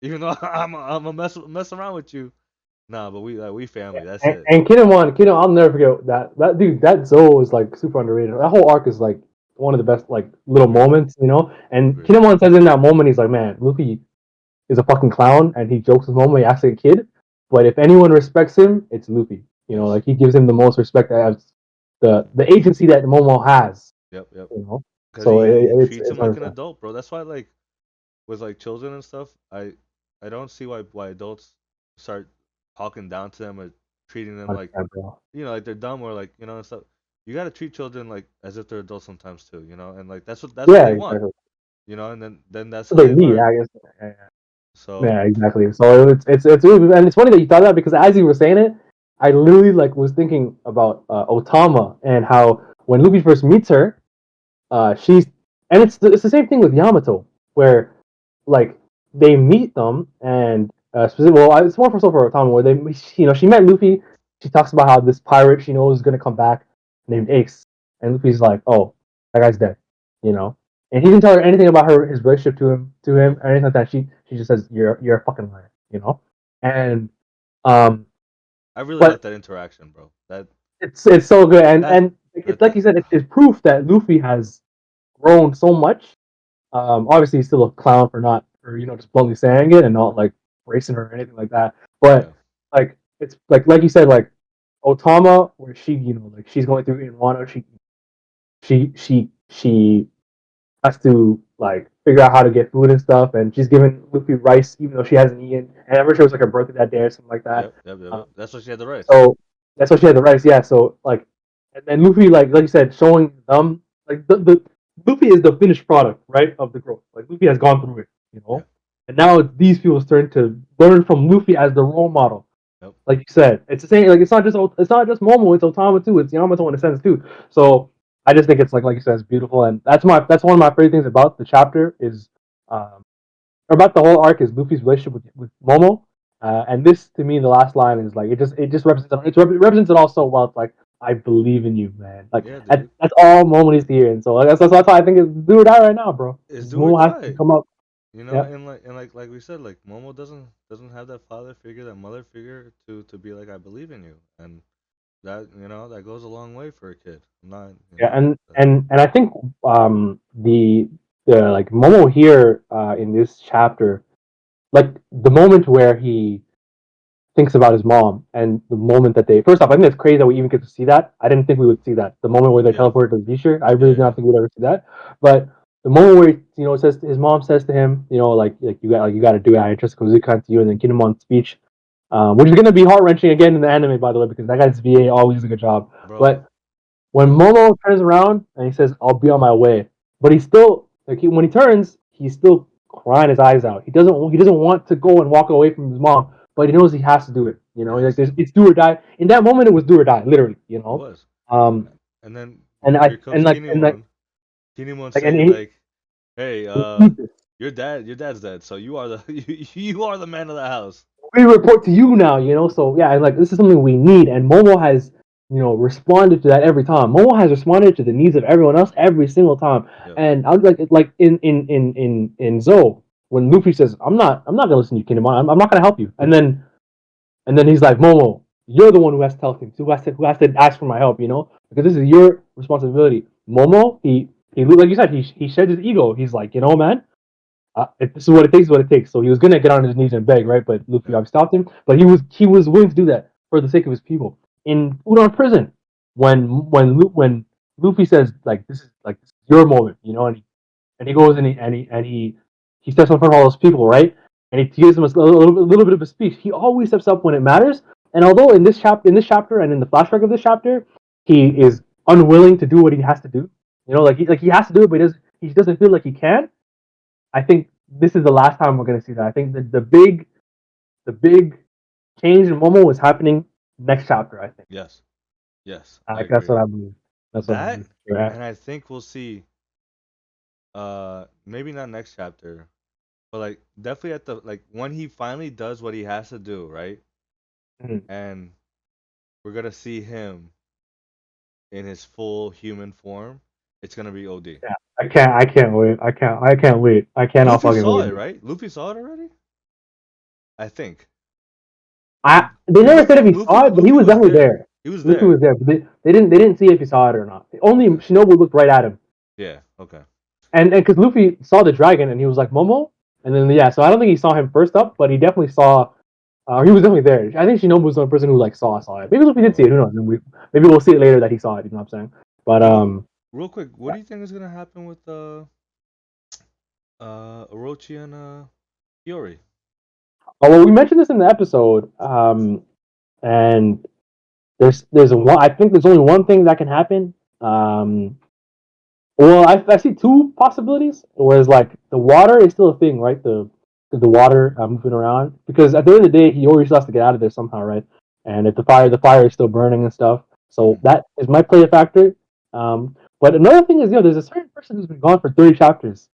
even though I'm a mess around with you, nah, but we family. That's it. And Kinemon, I'll never forget that dude. That Zoe is like super underrated. That whole arc is like one of the best like little Agreed. moments. And Agreed. Kinemon says in that moment, he's like, "Man, Luffy is a fucking clown," and he jokes with Momo. He acts like a kid, but if anyone respects him, it's Luffy. Yes. Like he gives him the most respect as the agency that Momo has. Yep. Yep. You know, Because so he treats it's him like an 100%. adult, bro. That's why like with like children and stuff, I don't see why adults start talking down to them or treating them like 100%, bro. like they're dumb or like and stuff. You gotta treat children like as if they're adults sometimes too, and like that's what Yeah, they want, exactly. and then that's That's how what they they need, learn. I guess. Yeah, So yeah, exactly. So it's really, and it's funny that you thought that because as you were saying it, I literally like was thinking about Otama and how when Luffy first meets her, she's and it's the same thing with Yamato where like they meet them and it's more for Otama where she met Luffy. She talks about how this pirate she knows is gonna come back named Ace, and Luffy's like, oh, that guy's dead, you know. And he didn't tell her anything about his relationship to him or anything like that. She just says you're a fucking liar. And um, I really but like that interaction, bro. That it's so good, and that and it's like you said, it's proof that Luffy has grown so much. Obviously, he's still a clown for not for just bluntly saying it and not like racing her or anything like that. yeah, But like it's like you said, like Otama, where she like she's going through in Wano, she has to like figure out how to get food and stuff, and she's giving Luffy rice even though she hasn't eaten. And I'm sure it was like her birthday that day or something like that. Um, yep. That's what she had the rice. so that's why she had the rice. Yeah. So like, and then Luffy, like you said, showing them like the Luffy is the finished product, right, of the growth. Like Luffy has gone through it, Yeah, and now it's these people's turn to learn from Luffy as the role model. yep. Like you said, it's the same. Like it's not just Momo. It's Otama too. It's Yamato in a sense too. So I just think it's like you said, it's beautiful, and that's one of my favorite things about the chapter is um, about the whole arc is Luffy's relationship with Momo. And this to me, the last line is like it just represents it all so well. It's like I believe in you, man. Like Yeah, dude. that's all Momo needs to hear, and so that's why I think it's do or die right now, bro. It's do or Momo has to die. come up. You know, Yeah, and like we said, like Momo doesn't have that father figure, that mother figure to be like, I believe in you, and that that goes a long way for a kid. I'm not, yeah, and I think the like Momo here in this chapter, like the moment where he thinks about his mom and the moment that they first off, I think it's crazy that we even get to see that. I didn't think we would see that. The moment where they yeah, teleport to the beacher, I really yeah, did yeah, not think we'd ever see that. But the moment where it says his mom says to him, like you got to do it. I trust Kozukan to you, and then Kinemon's speech, which is gonna be heart wrenching again in the anime, by the way, because that guy's VA always does a good job. bro, But when bro. Momo turns around and he says, "I'll be on my way," but he's still like when he turns, he's still crying his eyes out. He doesn't want to go and walk away from his mom, but he knows he has to do it. Like Yes, it's do or die. In that moment, it was do or die, literally. it was. Um, And then and here I comes Kinemon. Kinemon and saying he, like, "Hey, we need this. your dad's dead, so you are the you are the man of the house." We report to you now. So yeah, and like this is something we need, and Momo has responded to that every time. Momo has responded to the needs of everyone else every single time, Yep. and I was like in Zoe when Luffy says, I'm not gonna listen to you, Kingdom. I'm not gonna help you," and then he's like, Momo, you're the one who has to tell him, who has to ask for my help, because this is your responsibility. Momo, he like you said, he shed his ego. He's like, man, if this is what it takes, is what it takes. So he was gonna get on his knees and beg, right? But Luffy Yep. obviously stopped him. But he was willing to do that for the sake of his people. In Udon prison, when Luffy says like this is your moment, and he goes and he steps in front of all those people, right? And he gives them a little bit of a speech. He always steps up when it matters. And although in this chapter and in the flashback of this chapter, he is unwilling to do what he has to do. He has to do it, but he doesn't feel like he can. I think this is the last time we're going to see that. I think the big change in Momo is happening next chapter. I think. Yes. Yes. I Like that's agree. what I believe. That's what I That, believe. Yeah. and I think we'll see. Maybe not next chapter, but like definitely at the like when he finally does what he has to do, right? Mhm. And we're gonna see him in his full human form. It's gonna be OD. Yeah. I can't wait. I can't wait. I cannot Luffy fucking saw wait. it, right? Luffy saw it already. I think. They Cause never said Luffy, if he Luffy, saw it, but he Luffy was was definitely there. there. He was Luffy there. was there, but they didn't see if he saw it or not. Only Okay. Shinobu looked right at him, Yeah. Okay. and because Luffy saw the dragon and he was like Momo, and then yeah, so I don't think he saw him first up, but he definitely saw. He was definitely there. I think Shinobu was the only person who like saw it. Maybe Luffy did see Oh. it. Who knows? Maybe we'll see it later that he saw it. You know what I'm saying? But Real quick, what do you think is gonna happen with Orochi and Yori? well, we mentioned this in the episode, and there's one. I think there's only one thing that can happen. Well, I see two possibilities. Whereas like the water is still a thing, right? The water moving around because at the end of the day, he always has to get out of there somehow, right? And if the fire is still burning and stuff, so Mm. that is might play a factor. But another thing is, there's a certain person who's been gone for 30 chapters,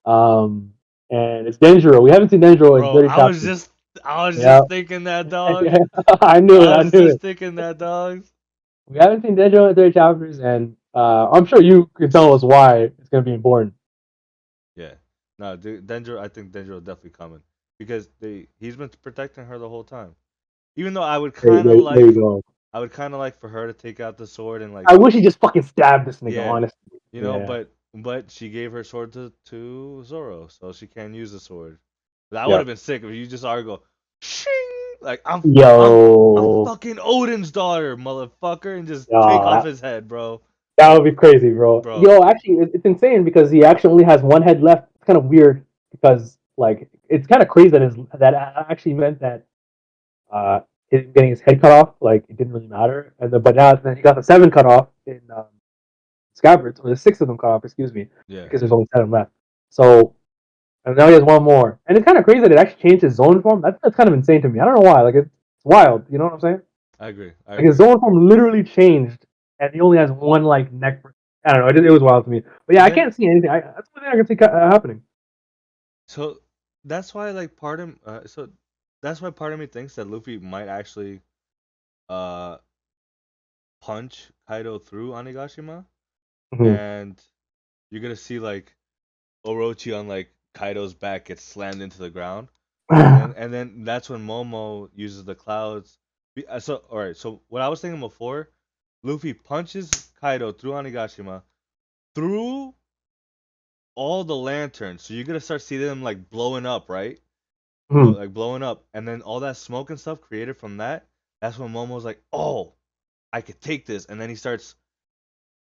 um, and it's Denjiro. We haven't seen Denjiro in Bro, 30 chapters. I was Yeah, just thinking that, dog. I knew it. I I was knew just it. thinking that, dog. We haven't seen Denjiro in 30 chapters, and I'm sure you can tell us why it's going to be important. Yeah. No, Denjiro. I think Denjiro definitely coming because he's been protecting her the whole time. Even though I would There, kind of there you like go. I would kind of like for her to take out the sword and like, I wish he just fucking stabbed this nigga. yeah, Honestly, you know, yeah, but she gave her sword to Zoro, so she can't use the sword. That would have yep. been sick if you just are go, shing, like I'm Yo, fucking Odin's daughter, motherfucker, and just take yo, off his head, bro. that Like, would be crazy, bro. bro, Yo, actually, it's insane because he actually only has one head left. It's kind of weird because like it's kind of crazy that actually meant that uh him getting his head cut off like it didn't really matter, and then but now then he got the seven cut off in Scabbards, or the six of them cut off, excuse me, yeah. because there's only seven left. So and now he has one more, and it's kind of crazy that it actually changed his zone form. That's kind of insane to me. I don't know why. Like it's wild. You know what I'm saying? I agree. I Like his agree. zone form literally changed, and he only has one like neck. I don't know. It was wild to me. But yeah, But I then, can't see anything. That's one thing I can see happening. so that's why like that's why part of me thinks that Luffy might actually uh punch Kaido through Onigashima, Mm-hmm. and you're gonna see like Orochi on like Kaido's back gets slammed into the ground, and then that's when Momo uses the clouds. So all right, so what I was thinking before, Luffy punches Kaido through Onigashima through all the lanterns, so you're gonna start seeing them like blowing up, right? Mm-hmm. Like blowing up, and then all that smoke and stuff created from that. That's when Momo's like, "Oh, I could take this," and then he starts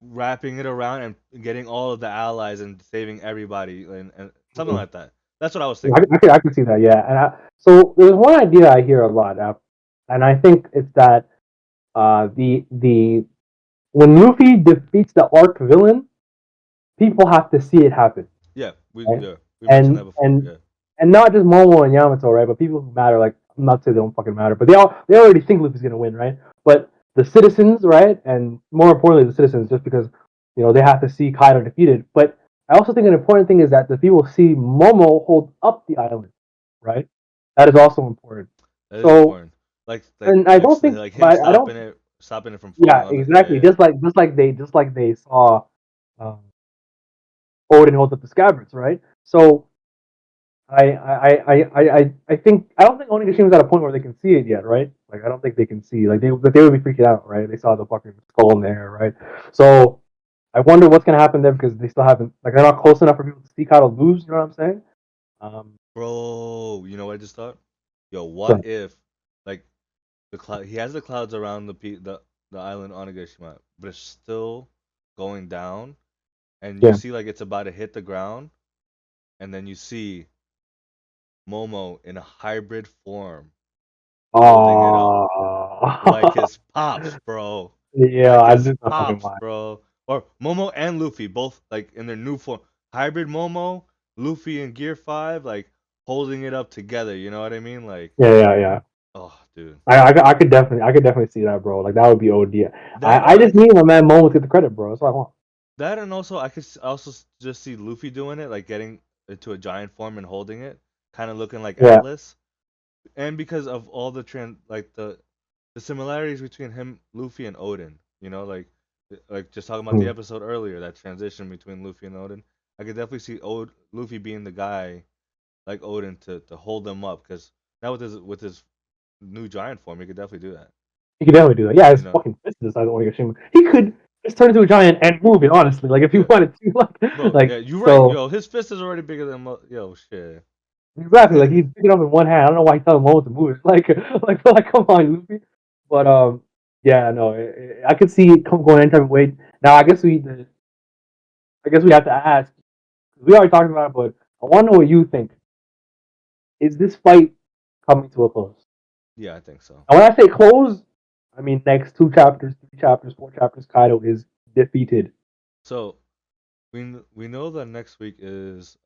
wrapping it around and getting all of the allies and saving everybody and something Mm-hmm. like that. That's what I was I, thinking. I could see that, yeah. So there's one idea I hear a lot, and I think it's that the when Luffy defeats the arc villain, people have to see it happen, right? We mentioned And that before. and Yeah, and not just Momo and Yamato, right? But people who matter, like I'm not saying they don't fucking matter, but they already think Luffy's gonna win, right? But the citizens, right, and more importantly, the citizens, just because they have to see Kaido defeated. But I also think an important thing is that the people see Momo hold up the island, right? That is also important. that is So, important. Like and I don't think, like him but I don't, stopping it from falling yeah, on the. exactly. Yeah, Just like they saw um, Odin hold up the scabbards, right? So I think I don't think Onigashima is at a point where they can see it yet, right? Like I don't think they can see like they would be freaking out, right? They saw the fucking skull in there, right? So I wonder what's gonna happen there because they still haven't like they're not close enough for people to see Kyle lose. You know what I'm saying? Um, bro. You know what I just thought? Yo, so what if like the cloud? He has the clouds around the island Onigashima, but it's still going down, and you yeah. see like it's about to hit the ground, and then you see Momo in a hybrid form holding it up like Oh, his pops, bro. yeah. Like I his just not fucking pops, mind. bro. Or Momo and Luffy, both like in their new form. Hybrid Momo, Luffy in Gear 5, like holding it up together, you know what I mean? Like, Yeah. oh, dude. I could definitely see that, bro. Like that would be OD. That I or I just could need my man Mo to get the credit, bro. That's what I want. that and also I could also just see Luffy doing it, like getting into a giant form and holding it, kind of looking like Yeah. Atlas. And because of all the like the similarities between him, Luffy, and Odin. Like just talking about the Hmm. episode earlier, that transition between Luffy and Odin. I could definitely see Luffy being the guy like Odin to hold them up, because now with his new giant form, he could definitely do that. He could definitely do that. Yeah, You his know, fucking fist is the size of Onigashima. He could just turn into a giant and move it, honestly. Like if he yeah, wanted to, like, bro, yeah, like you're right. so Yo, his fist is already bigger than yo shit. exactly. Like he's picking up in one hand. I don't know why he telling Mo to move it. Like come on, Luffy. But yeah, no, I could see it going any type of way. Now I guess we have to ask. We already talked about it, but I want to know what you think. Is this fight coming to a close? Yeah, I think so. And when I say close, I mean next two chapters, three chapters, four chapters. Kaido is defeated. So we know that next week is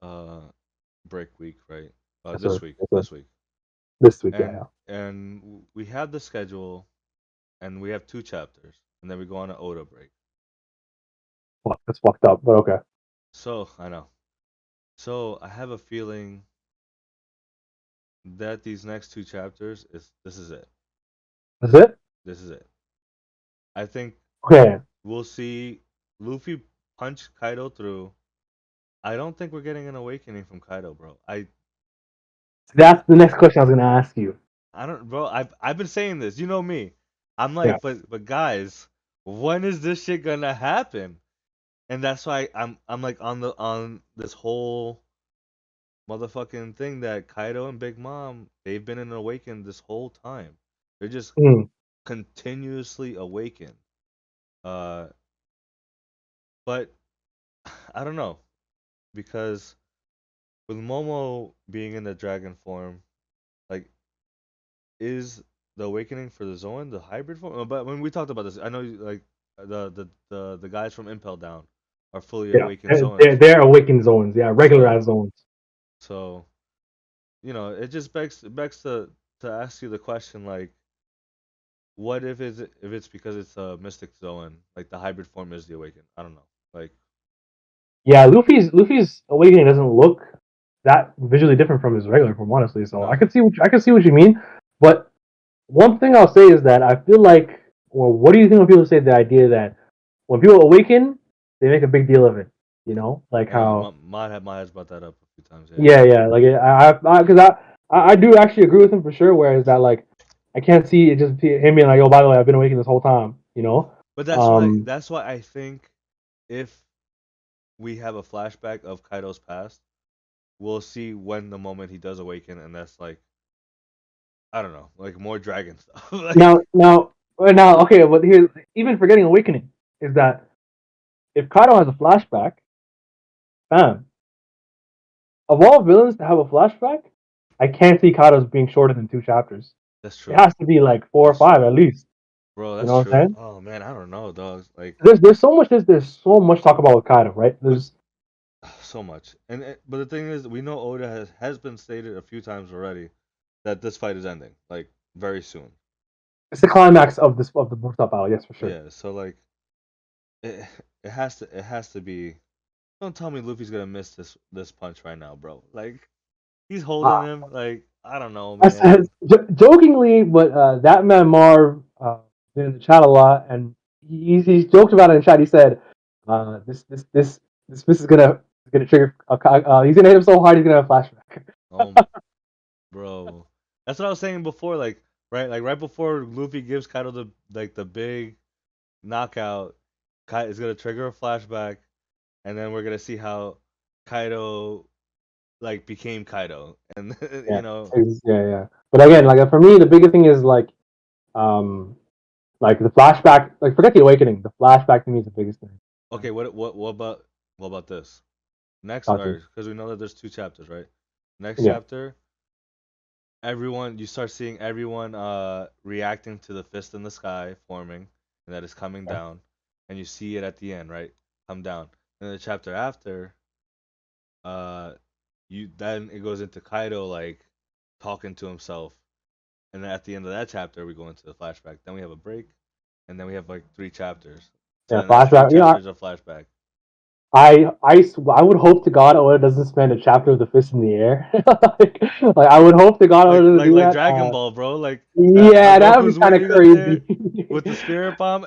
break week, right? Yes, This sir. week, Yes, sir. this week, This week, yeah, and yeah. we have the schedule, and we have two chapters, and then we go on an Oda break. Fuck, that's fucked up, but okay. So I know. So I have a feeling that these next two chapters is this is it. That's it? This is it. I think Okay. we'll see Luffy punch Kaido through. I don't think we're getting an awakening from Kaido, bro. That's the next question I was gonna ask you. I don't, bro. I've been saying this. You know me. I'm Yeah. like, but guys, when is this shit gonna happen? And that's why I'm like on this whole motherfucking thing that Kaido and Big Mom, they've been in Awaken this whole time. They're just Mm. continuously awakened. Uh, but I don't know because with Momo being in the dragon form, like, is the awakening for the Zoan the hybrid form? But when we talked about this, I know like the guys from Impel Down are fully Yeah. awakened They're, Zoans. they're awakened zones. Yeah, So regularized zones. so it just begs to ask you the question, like, what if it's because it's a Mystic Zoan, like the hybrid form is the awakened? I don't know. Like, Yeah, Luffy's awakening doesn't look that visually different from his regular form, honestly. So no. I can see what you mean. But one thing I'll say is that I feel like, well, what do you think when people say the idea that when people awaken, they make a big deal of it? You know, like Oh yeah, how, my has brought that up a few times. Yeah, yeah, yeah, like because I do actually agree with him for sure. Whereas that, like, I can't see it just him being like, oh, by the way, I've been awakened this whole time. You know, but um, that's why I think if we have a flashback of Kaido's past, we'll see when the moment he does awaken, and that's like, I don't know, like more dragon stuff. now, Like, now, okay, but here's even forgetting awakening is that if Kaido has a flashback, bam, of all villains to have a flashback, I can't see Kaido's being shorter than 2 chapters. that's It true. has to be like four or That's five true, at least. bro. You That's know what I'm true. saying? Oh man, I don't know, dog. Like, There's so much talk about with Kaido, right? but There's so much. But the thing is, we know Oda has been stated a few times already that this fight is ending, like, very soon. it's the climax of this of the rooftop battle, yes, for sure. Yeah, so like it it has to be. Don't tell me Luffy's gonna miss this punch right now, bro. Like, he's holding Uh, him. Like, I don't know, I said man. jokingly, but that man Marv been in the chat a lot, and he's joked about it in chat. He said, this is gonna trigger. He's gonna hit him so hard he's gonna have a flashback. Oh, bro. That's what I was saying before. Like right before Luffy gives Kaido the big knockout, Kai is gonna trigger a flashback, and then we're gonna see how Kaido like became Kaido, and Yeah, you know. yeah, yeah. But again, But like for me, the biggest thing is um, like the flashback. Like forget the awakening. The flashback to me is the biggest thing. okay, what about this? Next, Talk to or me. because we know that there's two chapters, right? Next Yeah, chapter, everyone you start seeing everyone reacting to the fist in the sky forming and that is coming yeah, down, and you see it at the end, right? Come down. And the chapter after, uh, you then it goes into Kaido like talking to himself, and then at the end of that chapter we go into the flashback. Then we have a break, and then we have like 3 chapters. So yeah. then that's four Flashback. Yeah, chapters of flashback. I would hope to God Oda doesn't spend a chapter of the fist in the air. like I would hope to God Oda doesn't do Like that. Dragon Ball, bro. Like, how Yeah, that would Goku's be kind of waiting up there crazy. with the spirit bomb.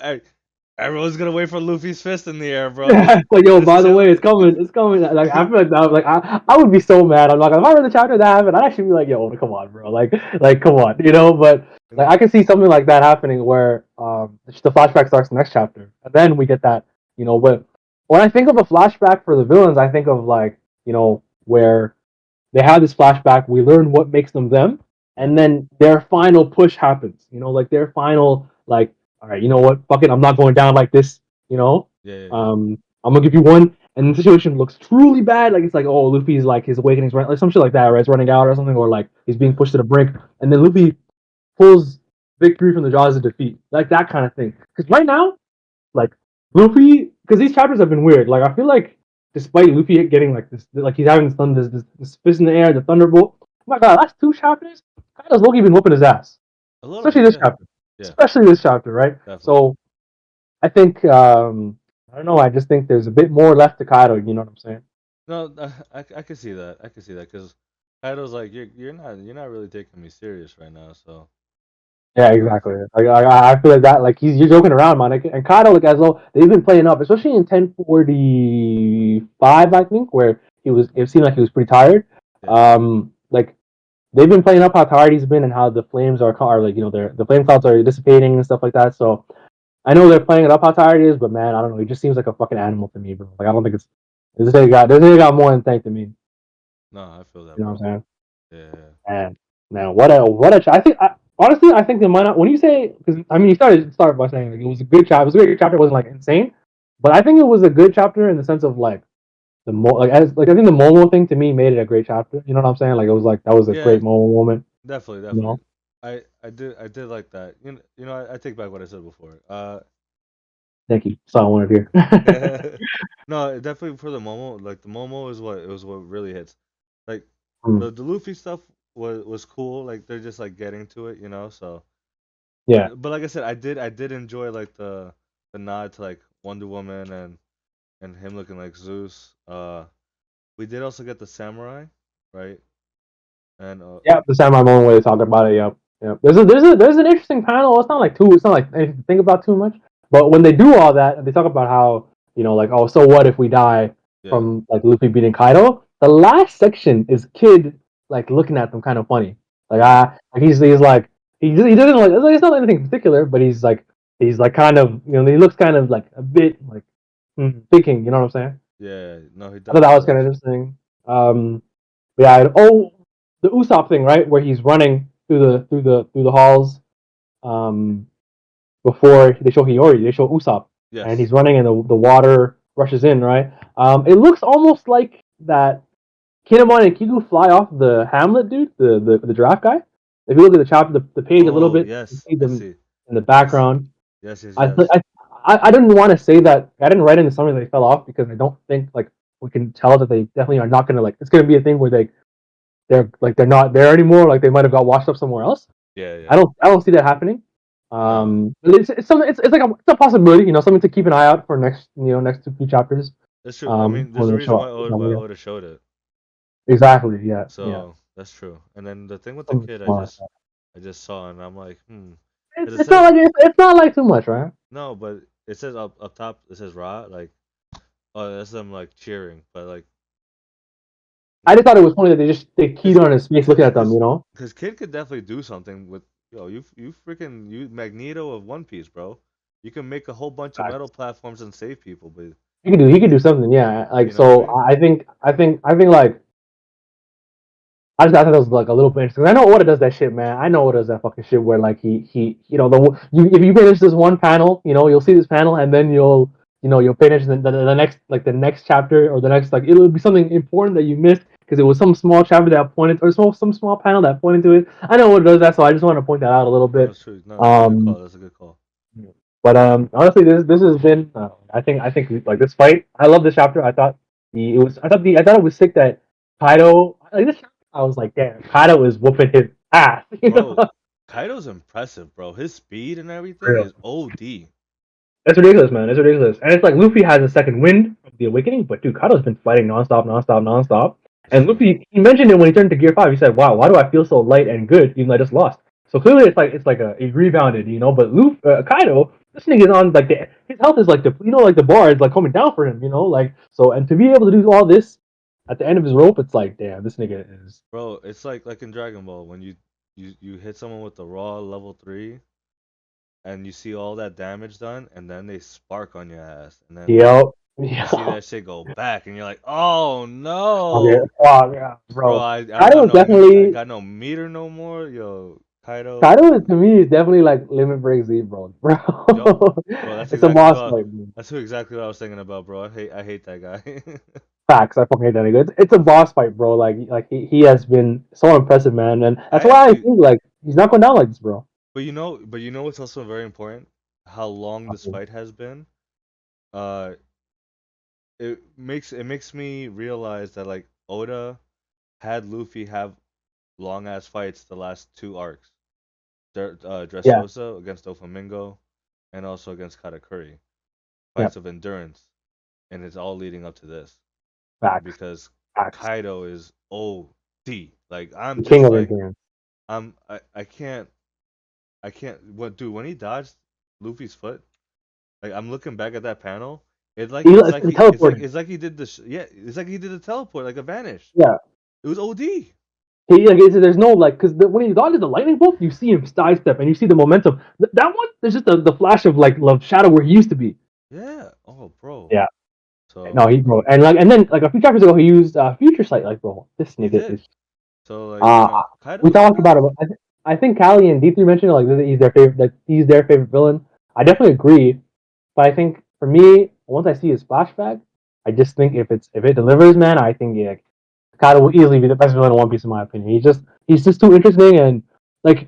Everyone's gonna wait for Luffy's fist in the air, bro. Yeah, but yo, This by is the way, him. it's coming. It's coming. Like I feel like that. Like I would be so mad. I'm like, if I read the chapter that happened, I'd actually be like, yo, come on, bro. Like, come on, you know. But like, And I can see something like that happening where the flashback starts the next chapter, and then we get that, you know. But when I think of a flashback for the villains, I think of like, where they have this flashback, we learn what makes them them, yeah, and then their final push happens. Like their final, like, all right, you know what, fuck it, I'm not going down like this. You know, yeah. I'm gonna give you one, and the situation looks truly bad. Like it's like, oh, Luffy's like his awakening's running, like some shit like that, right? It's running out or something, or like he's being Yeah. pushed to the brink, and then Luffy pulls victory from the jaws of defeat, like that kind of thing. Because right now, like Luffy, because these chapters have been weird. Like I feel like despite Luffy getting like this, like he's having this fist in the air, the thunderbolt. Oh my god, last 2 chapters, Kaido's Loki been whooping his ass, A little especially bit, this yeah. chapter, Yeah, right? definitely. So I think I don't know. I just think there's a bit more left to Kaido. You know what I'm saying? No, I can see that. I can see that because Kaido's like, you're not really taking me serious right now. So Yeah, like, exactly. Like I feel like that. Like you're joking around, man. And Kaido, like as though they've been playing up, especially in 10:45, I think, where it seemed like he was pretty tired. yeah, Like they've been playing up how tired he's been and how the flames are like the flame clouds are dissipating and stuff like that. So I know they're playing it up how tired he is, but man, I don't know. He just seems like a fucking animal to me, bro. Like I don't think it's this nigga got more instinct than me. No, I feel that, You know what bro. I'm saying? Yeah, yeah. And man, I think honestly I think they might not when you say because I mean you started by saying like it was a good chapter. It was a great chapter. It wasn't like insane, but I think it was a good chapter in the sense of like like I think the Momo thing to me made it a great chapter. You know what I'm saying? Like it was like that was a Yeah, great Momo moment. definitely, You definitely. know? I did like that. I take back what I said before. Thank you. So I wanted to hear. No, definitely for the Momo. Like the Momo is what really hits. Like Mm, the Luffy stuff was cool. Like they're just like getting to it, So, yeah. but like I said, I did enjoy like the nod to like Wonder Woman and him looking like Zeus. We did also get the samurai, right? And Yeah, the Samurai moment where they talk about it. Yep, yep. There's an interesting panel. It's not like too. It's not like anything to think about too much. But when they do all that, and they talk about how like, oh, so what if we die yeah, from like Luffy beating Kaido? The last section is Kid like looking at them kind of funny. Like mm, like he's like he doesn't like it's not anything particular, but he's like kind of he looks kind of like a bit like thinking. You know what I'm saying? yeah. No, he I thought that definitely was kind of does. interesting. Yeah. The Usopp thing, right, where he's running through the halls um, before they show Hiyori, they show Usopp, and Yes. he's running, and the water rushes in, right? It looks almost like that Kinemon and Kiku fly off the Hamlet dude, the giraffe guy. If you look at the chapter, the page a little Oh bit, you yes, see I them see. in the Yes, background. yes, yes, I yes. I I didn't want to say that. I didn't write in the summary that they fell off because I don't think like we can tell that they definitely are not gonna like. It's gonna be a thing where they're not there anymore. Like they might have got washed up somewhere else. Yeah, yeah. I don't see that happening. No, But it's something. It's like it's a possibility. Something to keep an eye out for next two chapters. that's true. I mean, there's When a they reason show why up. Why Oda showed it. Exactly. Yeah. Yeah. So that's true. And then the thing with the Something kid, small like that. I just saw, and I'm like, It's, because it it's not says like it's not like too much, right? no, but it says up top, it says Ra, like, oh, that's them like cheering, but like, I just thought it was funny that they cause, keyed on his face looking at them. cause kid could definitely do something with you freaking you Magneto of One Piece, bro. You can make a whole bunch of metal platforms and save people, but He could do something. Yeah. Like you know what I so, mean? I think like I thought that was like a little bit interesting. I know Oda does that shit, man. I know Oda does that fucking shit where like he if you finish this one panel, you'll see this panel and then you'll finish the next like the next chapter or the next like it'll be something important that you missed because it was some small chapter that pointed or some small panel that pointed to it. I know Oda does that, so I just want to point that out a little No, bit. that's true. No, that's a good Um, call. That's a good call. but honestly, this has been. I think like this fight. I love this chapter. I thought it was sick that Kaido like this. I was like, damn, Kaido is whooping his ass. Bro, Kaido's impressive, bro. His speed and everything Real. is OD. It's ridiculous, man. It's ridiculous, and it's like Luffy has a second wind of the awakening, but dude, Kaido's been fighting nonstop, nonstop, nonstop. It's And true. Luffy, he mentioned it when he turned to Gear Five. He said, "Wow, why do I feel so light and good even though I just lost?" So clearly, it's like he rebounded, But Luffy, Kaido, this nigga's on like his health is like like the bar is like coming down for him, like so. And to be able to do all this at the end of his rope, it's like, damn, this nigga is. Bro, it's like in Dragon Ball when you hit someone with the raw level 3 and you see all that damage done and then they spark on your ass and then Yep. you see Yeah. that shit go back and you're like, "Oh Okay. no." Oh yeah, Bro, bro. I don't Kaido got is no I definitely got no meter no more. Yo, Kaido. Kaido to me is definitely like limit break Z, bro. Yo, Bro, bro, that's it's a exactly boss what fight, bro. that's who exactly what I was thinking about, bro. I hate that guy. Facts. I fucking hate that nigga. It's a boss fight, bro. Like he has been so impressive, man, and that's I why I actually think like he's not going down like this, bro. but you know what's also very important? How long this Okay. fight has been. Uh, it makes me realize that like Oda had Luffy have long ass fights the last two arcs. Yeah. Dressrosa against Doflamingo, and also against Katakuri. Yeah. Fights of endurance, and it's all leading up to this Facts. because Facts. Kaido is OD. Like I'm The king just of like endurance. I can't what dude when he dodged Luffy's foot. Like I'm looking back at that panel. It's like He it's it's like he it's like teleporting. it's like he did the yeah it's like he did the teleport like a vanish. Yeah. It was OD. there's no like because when he dodges the lightning bolt, you see him sidestep and you see the momentum. That one, there's just the flash of like love shadow where he used to be. Yeah. Oh, bro. Yeah, So no, he bro, and then like a few chapters ago, he used future sight. Like, bro, this he nigga did. is. So like Uh we Kaido's talked about not. it. I think Callie and D3 mentioned like that he's their favorite. That he's their favorite villain. I definitely agree, but I think for me, once I see his flashback, I just think if it delivers, man, I think yeah, Kaido will easily be the best villain in One Piece in my opinion. He's just too interesting and like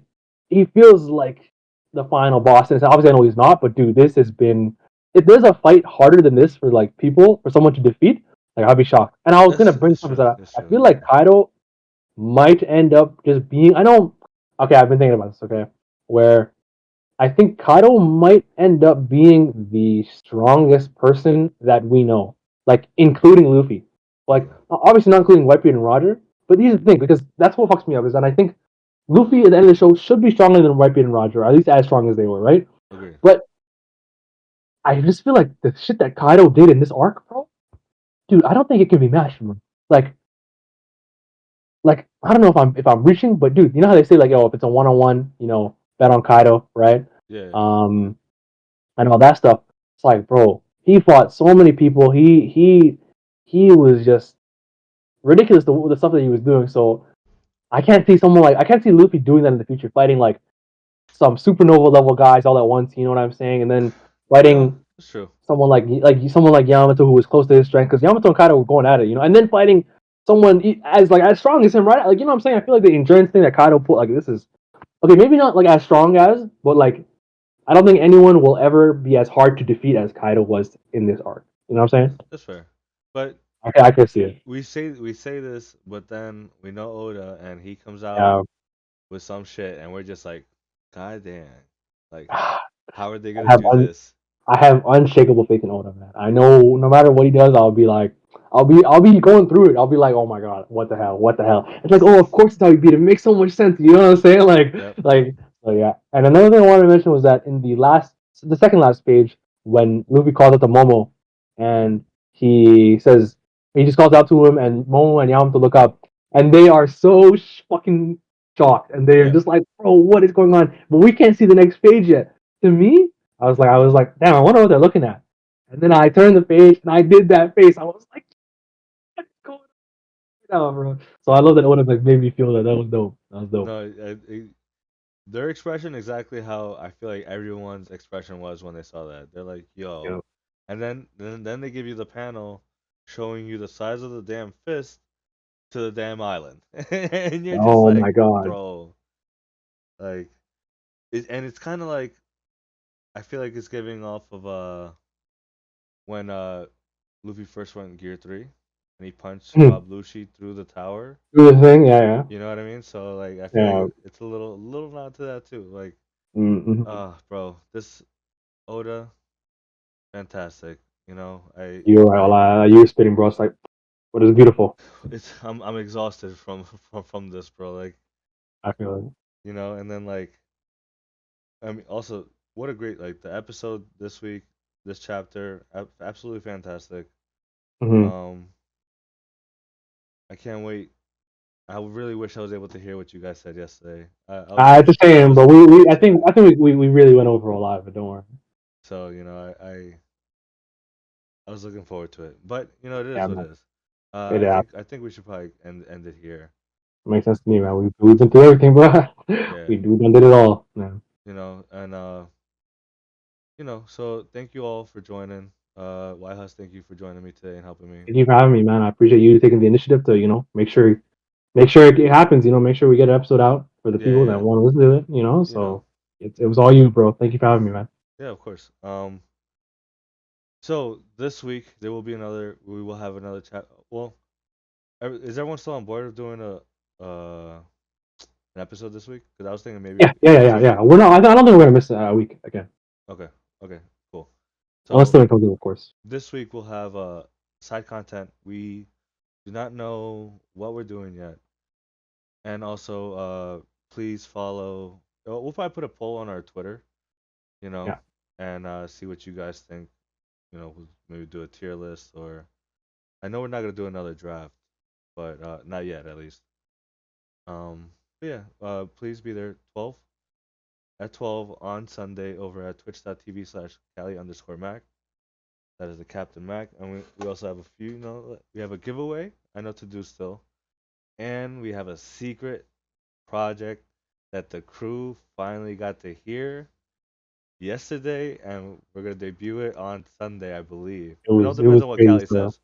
he feels like the final boss. And obviously, I know he's not, but dude, this has been. If there's a fight harder than this for like people for someone to defeat, like I'll be shocked. And I was gonna bring It's something true. that It's I true. feel It's like true. Kaido might end up just being. I know. Okay, I've been thinking about this. Okay, where I think Kaido might end up being the strongest person that we know, like including Luffy. Like Okay. obviously not including Whitebeard and Roger, but here's the thing because that's what fucks me up is that I think Luffy at the end of the show should be stronger than Whitebeard and Roger, or at least as strong as they were, right? Agree. But I just feel like the shit that Kaido did in this arc, bro, dude, I don't think it can be matched, bro. Like I don't know if I'm reaching, but dude, you know how they say like, oh, if it's a one on one, bet on Kaido, right? Yeah. Um, and all that stuff. It's like, bro, he fought so many people. He was just ridiculous the stuff that he was doing. So I can't see Luffy doing that in the future, fighting like some supernova level guys all at once. You know what I'm saying? And then Yeah. fighting It's true. someone like Yamato who was close to his strength because Yamato and Kaido were going at it, and then fighting someone as strong as him, right? Like you know what I'm saying? I feel like the endurance thing that Kaido put like this is okay, maybe not like as strong as, but like I don't think anyone will ever be as hard to defeat as Kaido was in this arc. You know what I'm saying? That's fair. But I can see it. we say this, but then we know Oda, and he comes out Yeah. with some shit, and we're just like, God damn, like, I how are they gonna have do this? I have unshakable faith in Oda, man. I know no matter what he does, I'll be like, I'll be going through it. I'll be like, oh my god, what the hell, what the hell? It's like, oh, of course it's how you beat it. It makes so much sense. You know what I'm saying? Yep, yep, So yeah. And another thing I wanted to mention was that in the second last page, when Luffy calls out to Momo, and he just calls out to him, and Momo and Yamato look up, and they are so fucking shocked, and they're yeah. just like, bro, what is going on? But we can't see the next page yet. To me, I was like, damn, I wonder what they're looking at. And then I turned the page and I did that face. I was like, what's going on, bro? So I love that Oda like made me feel that. That was dope. That was dope. No, their expression exactly how I feel like everyone's expression was when they saw that. They're like, Yeah. yo, and then they give you the panel showing you the size of the damn fist to the damn island, and you're just Oh like, my god. bro, like, and it's kind of like I feel like it's giving off of when Luffy first went in Gear 3 and he punched Hmm. Rob Lucci through the tower. Do the thing, yeah, yeah, You know what I mean? So like I feel yeah. like it's a little nod to that too. Like Mm-hmm. bro, this Oda fantastic. You're right. You're spitting, bro. It's like, what is beautiful. I'm exhausted from this, bro. Like, I feel it. and then like I mean also what a great like the episode this week, this chapter, absolutely fantastic. Mm-hmm. Um I can't wait. I really wish I was able to hear what you guys said yesterday. It's a I shame, was but looking we forward to it. I think we really went over a lot of it. Don't worry. So, I was looking forward to it. But, it is Yeah, what man. it is. It I think we should probably end it here. makes sense to me, man. We've been through everything, bro. Yeah. We done did it all, man. And so thank you all for joining. YHUS, thank you for joining me today and helping me. Thank you for having me, man. I appreciate you taking the initiative to, make sure it happens. Make sure we get an episode out for the Yeah, people that yeah. want to listen to it. You know. So it was all you, bro. Thank you for having me, man. Yeah, of course. So this week we will have another chat. Well, is everyone still on board of doing an episode this week? Because I was thinking maybe Yeah. We're not. I don't think we're gonna miss a week again, okay, okay, cool. unless So something comes in, of course. this week we'll have side content. We do not know what we're doing yet, and also please follow. We'll probably put a poll on our Twitter, you know, Yeah. and see what you guys think. We'll maybe do a tier list, or I know we're not gonna do another draft, but not yet at least. Yeah, please be there 12 at 12 on Sunday over at twitch.tv/Cali_Mac. That is the Captain Mac, and we also have a few. We have a giveaway. I know to do still, and we have a secret project that the crew finally got to hear yesterday, and we're gonna debut it on Sunday, I believe. It all It depends was on what crazy Callie stuff. says.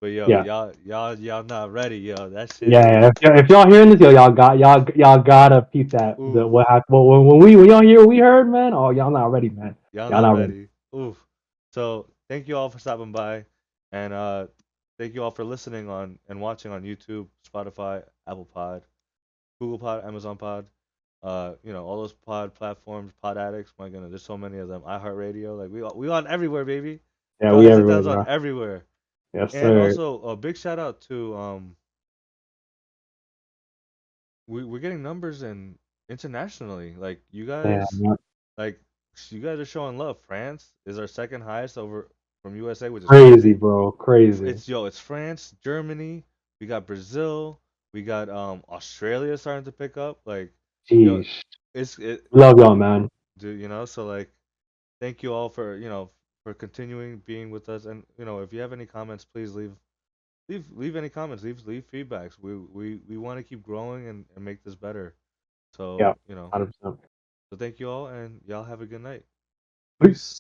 But yo, Yeah. y'all not ready, yo. That shit Yeah, is yeah. If y'all hearing this, yo, y'all gotta peep that. The oof. what happened when y'all hear what we heard, man. Oh, y'all not ready, man. Y'all Y'all not not ready. ready. Oof. So thank you all for stopping by, and thank you all for listening on and watching on YouTube, Spotify, Apple Pod, Google Pod, Amazon Pod. All those pod platforms, Pod Addicts. My goodness, there's so many of them. iHeartRadio, like we on everywhere, baby. Yeah, we Strawhat everywhere, Sitdown's on bro. everywhere. Yes, And sir. also a big shout out to we're getting numbers in internationally. Like Yeah, man. like you guys are showing love. France is our second highest over from USA, which is Crazy, crazy. bro. Crazy. It's France, Germany, we got Brazil, we got Australia starting to pick up. Like yo, Jeez. it's it Love y'all, man. dude, so like thank you all for for continuing being with us. And if you have any comments, please leave any comments, leave feedbacks. We want to keep growing and make this better. Yeah, So 100%. so thank you all, and y'all have a good night. Peace.